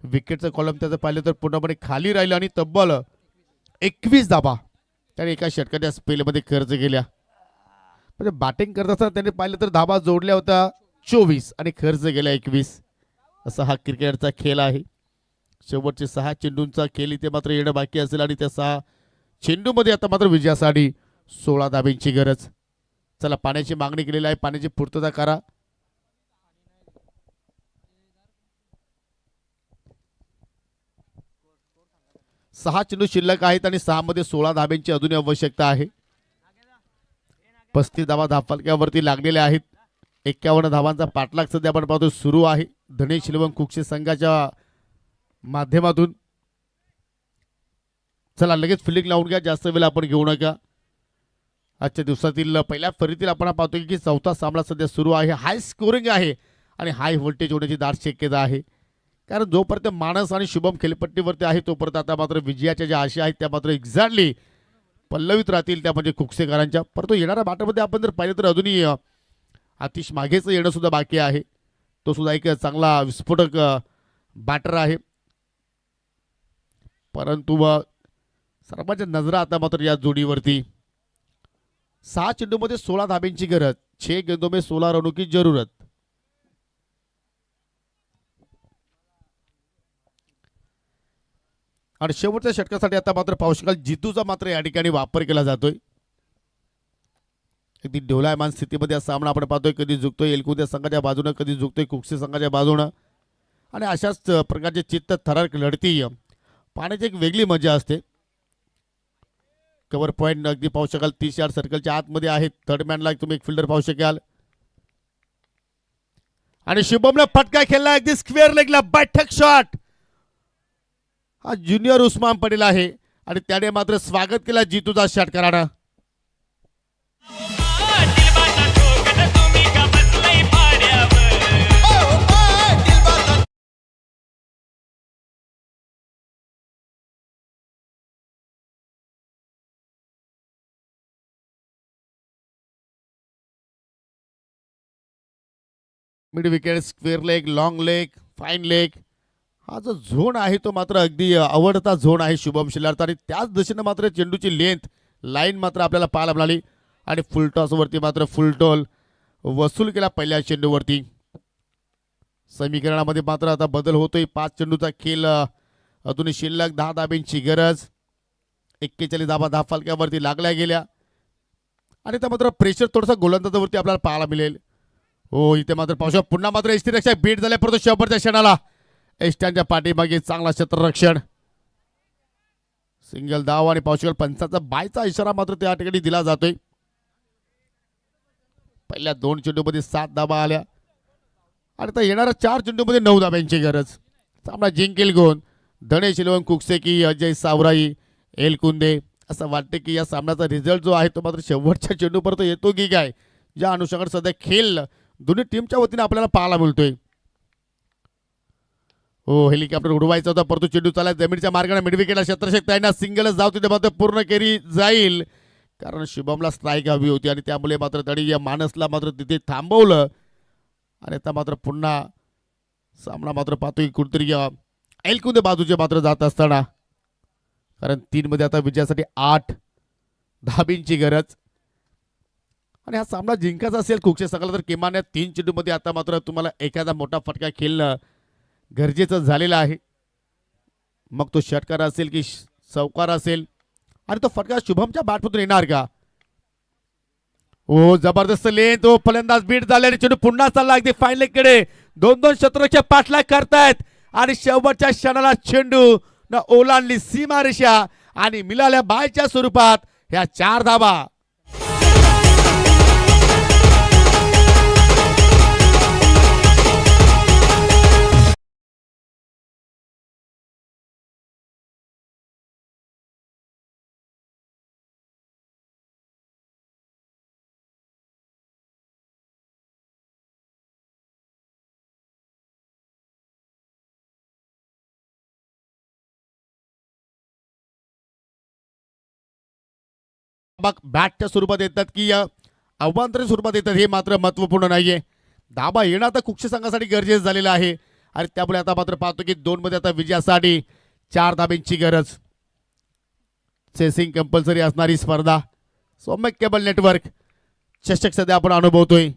विकेटचं कॉलम त्याचं पाहिलं तर पूर्णपणे खाली राहिलं आणि तब्बल 21 धाबा त्याने एका षटकाच्या स्पेलमध्ये खर्च केल्या. म्हणजे बॅटिंग करत असताना त्याने पाहिलं तर धाबा जोडल्या होत्या 24 आणि खर्च केला 21. असा हा क्रिकेटचा खेळ आहे. शेवटचे 6 चेंडूंचा खेळ इथे मात्र येणं बाकी असेल आणि त्या 6 चेंडूमध्ये आता मात्र विजयासाठी 16 धाब्यांची गरज. चला पाण्याची मागणी केलेली आहे. पाण्याची पूर्तता करा. 6 चेंडू शिल्लक आहेत आणि 6 मध्ये 16 धाब्यांची अजूनही आवश्यकता आहे. 35 धावा धाफलक्यावरती लागलेल्या आहेत. 51 धावांचा पाठलाग सध्या आपण पाहतो सुरू आहे धनेश शिलवण कुक्षे संघाच्या माध्यमातून. चला लगेच फिल्डिंग लावून घ्या, जास्त वेळ आपण घेऊ नका. आजच्या दिवसातील पहिल्या फरीतील आपण पाहतोय की चौथा सामना सध्या सुरू आहे. हाय स्कोरिंग आहे आणि हाय व्होल्टेज होण्याची दाट शक्यता आहे. कारण जोपर्यंत मानस आणि शुभम खेळपट्टीवरती आहे तोपर्यंत आता मात्र विजयाच्या ज्या आशा आहेत त्या मात्र एक्झॅक्टली पल्लवित राहतील, त्या म्हणजे कुक्षेकरांच्या. परंतु येणाऱ्या बॅटरमध्ये आपण जर पाहिलं तर अजूनही आतिश माघेचं येणं सुद्धा बाकी आहे. तो सुद्धा एक चांगला विस्फोटक बॅटर आहे. परंतु सर्वांच्या नजरा आता मात्र या जोडीवरती. 6 चेंडूमध्ये 16 धाब्यांची गरज, 6 गेंदों में 16 रनों की जरूरत. आणि शेवटच्या षटकासाठी आता मात्र पाहू शकाल जितूचा मात्र या ठिकाणी वापर केला जातोय. अगदी डोलायमान स्थितीमध्ये हा सामना आपण पाहतोय. कधी झुकतोय एलकुंदे संघाच्या बाजूनं, कधी झुकतोय कुक्षे संघाच्या बाजूनं. आणि अशाच प्रकारचे चित्त थरारक लढती पाहण्याची एक वेगळी मजा असते. कव्हर पॉईंट अगदी पाहू शकाल 30 यार्ड सर्कलच्या आतमध्ये आहेत. थर्ड मॅनला तुम्ही एक फिल्डर पाहू शकाल. आणि शुभमने फटका खेळला अगदी स्क्वेअर लेगला, बैठक शॉट. हा ज्युनियर उस्मान पटेल आहे आणि त्याने मात्र स्वागत केला जितूचा षटकारानं. Mid wicket, square leg, long leg, fine leg, हा जो झोन आहे तो मात्र अगदी आवडता झोन आहे शुभम शिलारचा. आणि त्याच दिशेनं मात्र चेंडूची लेंथ लाईन मात्र आपल्याला पाहायला मिळाली. आणि फुलटॉसवरती मात्र फुलटॉल वसूल केला पहिल्या चेंडूवरती. समीकरणामध्ये मात्र आता बदल होतोय. 5 चेंडूचा खेळ अजूनही शिल्लक, 10 धाब्यांची गरज. 41 धाबा धाफलक्यावरती लागल्या गेल्या. आणि त्या मात्र प्रेशर थोडंसं गोलंदाजावरती आपल्याला पाहायला मिळेल. हो इथे मात्र पाहू शकतो पुन्हा मात्र एसटी रक्षक बीट झाले, परंतु शेवटच्या क्षणाला एस्टॅनच्या पाठीमागे चांगला क्षेत्ररक्षण, सिंगल धाव. आणि पाहू शकाल पंचाचा बायचा इशारा मात्र त्या ठिकाणी दिला जातोय. पहिल्या 2 चेंडूमध्ये 7 धाबा आल्या आणि आता येणाऱ्या 4 चेंडूमध्ये 9 धाब्यांची गरज. सामना जिंकेल कोण? धनेश शिलवण कुक्षे की अजय सावराई एलकुंदे? असं वाटतं की या सामन्याचा रिझल्ट जो आहे तो मात्र शेवटच्या चेंडूपर्यंत येतो की काय, ज्या अनुषंगाने सध्या खेळ दोन्ही टीमच्या वतीने आपल्याला पाहायला मिळतोय. हो हेलिकॉप्टर उडवायचा होता परंतु चेंडू चालला जमिनीच्या मार्गाने मिडविकेटला क्षेत्ररक्षक त्यांना सिंगलच धाव तिथे मात्र पूर्ण केली जाईल. कारण शुभमला स्ट्राईक हवी होती आणि त्यामुळे मात्र त्यांनी या मानसला मात्र तिथे थांबवलं. आणि आता मात्र पुन्हा सामना मात्र पाहतोय कुठतरी एलकुंदे बाजूचे मात्र जात असताना. कारण 3 मध्ये आता विजयासाठी 8 धाबींची गरज. आणि हा सामना जिंकायचा असेल कुक्षे संघाला तर किमान या 3 चेंडूमध्ये आता मात्र तुम्हाला एखादा मोठा फटका खेळणं गरजेचं झालेलं आहे. मग तो षटकार असेल की चौकार असेल. आणि तो फटका शुभमच्या बॅटमधून येणार का? ओ जबरदस्त लेन, तो फलंदाज बीट झाल्याने चेंडू पुन्हा चालला अगदी फाईन लेगकडे. 2-2 शत्रूच्या पाठलाग करतायत आणि शेवटच्या क्षणाला चेंडू न ओलांडली सीमारेषा आणि मिळाल्या बायच्या स्वरूपात ह्या 4 धाबा. बॅटच्या स्वरूपात येतात की अवांतरित स्वरूपात येतात हे मात्र महत्वपूर्ण नाहीये. धाबा येणं आता कुक्षे संघासाठी गरजेचं झालेलं आहे. आणि त्यामुळे आता मात्र पाहतो की 2 मध्ये आता विजयासाठी 4 धाब्यांची गरज. चेसिंग कंपल्सरी असणारी स्पर्धा सौम्य केबल नेटवर्क चषक सध्या आपण अनुभवतोय.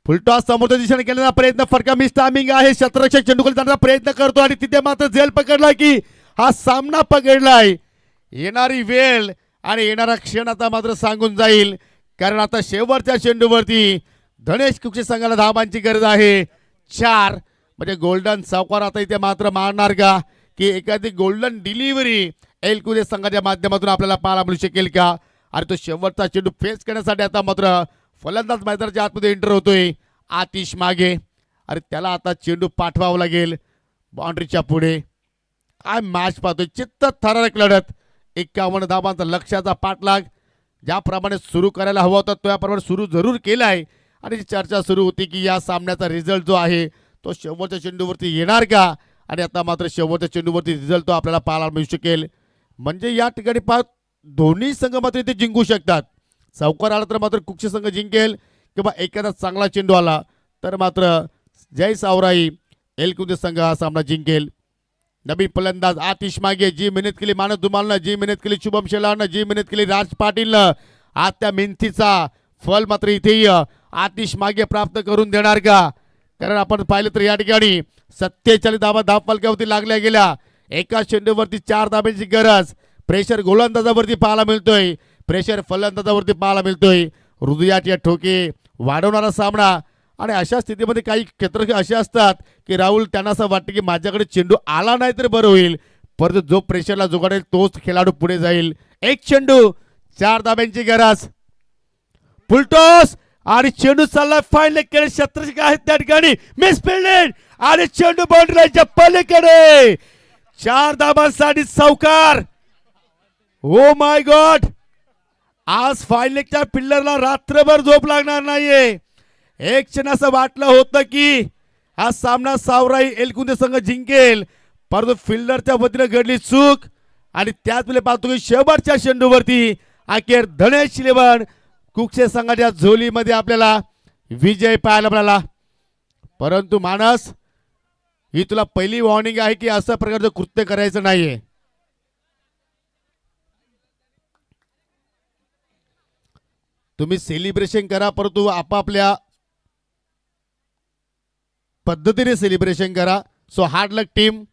फुलटॉस समोरच्या दिशेने केलेला प्रयत्न, फटका मिस टायमिंग आहे. क्षेत्ररक्षक चेंडूकडे जाण्याचा प्रयत्न करतो आणि तिथे मात्र झेल पकडला की हा सामना पकडलाय. येणारी वेळ आणि येणारा क्षण आता मात्र सांगून जाईल. कारण आता शेवटच्या चेंडूवरती धनेश कुक्षे संघाला धाबांची गरज आहे 4. म्हणजे गोल्डन सावकार आता इथे मात्र मारणार का? की एखादी गोल्डन डिलिव्हरी एलकुदे संघाच्या माध्यमातून आपल्याला पाहायला मिळू शकेल का? आणि तो शेवटचा चेंडू फेस करण्यासाठी आता मात्र फलंदाज मैदानाच्या आतमध्ये एंटर होतोय आतिश मागे. अरे त्याला आता चेंडू पाठवावा लागेल बाउंड्रीच्या पुढे. काय मॅच पाहतोय, चित्त थरारक लढत. 51 धावांचा लक्ष्याचा पाठलाग ज्याप्रमाणे सुरू करायला हवा होता त्याप्रमाणे सुरू जरूर केला आहे. आणि जी चर्चा सुरू होती की या सामन्याचा रिझल्ट जो आहे तो शेवटच्या चेंडूवरती येणार का, आणि आता मात्र शेवटच्या चेंडूवरती रिझल्ट तो आपल्याला पाहायला मिळू शकेल. म्हणजे या ठिकाणी दोन्ही संघ मात्र इथे जिंकू शकतात. चौकार आला तर मात्र कुक्षी संघ जिंकेल, किंवा एखादा चांगला चेंडू आला तर मात्र जय सावराई एलकुंदे संघ हा सामना जिंकेल. नवीन फलंदाज आतिश मागे, जी मेहनत केली मानस धुमालनं, जी मेहनत केली शुभम शेलारनं, जी मेहनत केली राज पाटीलनं, आज त्या मेहनतीचा फल मात्र इथेही आतिश मागे प्राप्त करून देणार का? कारण आपण पाहिलं तर या ठिकाणी 47 धावा धावफलकावरती लागल्या गेल्या. एका चेंडूवरती 4 धाब्यांची गरज. प्रेशर गोलंदाजावरती पाहायला मिळतोय, प्रेशर फलंदाजावरती पाहायला मिळतोय. हृदयाच्या ठोके वाढवणारा सामना. आणि अशा स्थितीमध्ये काही क्षेत्र असे असतात की राहुल त्यांना असं वाटतं की माझ्याकडे चेंडू आला नाही तर बरं होईल, परंतु जो प्रेशरला जुगाडेल तोच खेळाडू पुढे जाईल. एक चेंडू 4 धाब्यांची गरज. फुलटॉस आणि चेंडू चालला फाईनल केले. शत्रक्षक आहेत त्या ठिकाणी, मिस फिल्डिंग आणि चेंडू बाउंड्रीच्या पलीकडे. 4 धाबांसाठी चौकार. ओ माय गॉड, आज फायनलच्या फिल्डरला रात्रभर झोप लागणार नाहीये. एक क्षण असं वाटलं होतं की हा सामना सावराई एलकुंदे संघ जिंकेल, परंतु फिल्डरच्या वतीने घडली चूक. आणि त्याच वेळेला पाहतो की शेवटच्या चेंडूवरती अखेर धनेश इलेव्हन कुक्षे संघाच्या झोलीमध्ये आपल्याला विजय पाहायला मिळाला. परंतु मानस, ही तुला पहिली वॉर्निंग आहे की असं प्रकारचं कृत्य करायचं नाहीये. तुम्ही सेलिब्रेशन करा, परंतु आपापल्या पद्धतीने सेलिब्रेशन करा. So hard luck team.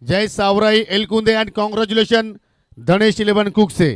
Jai Savrai Elkunde and congratulation Dhanesh eleven कुक्षे.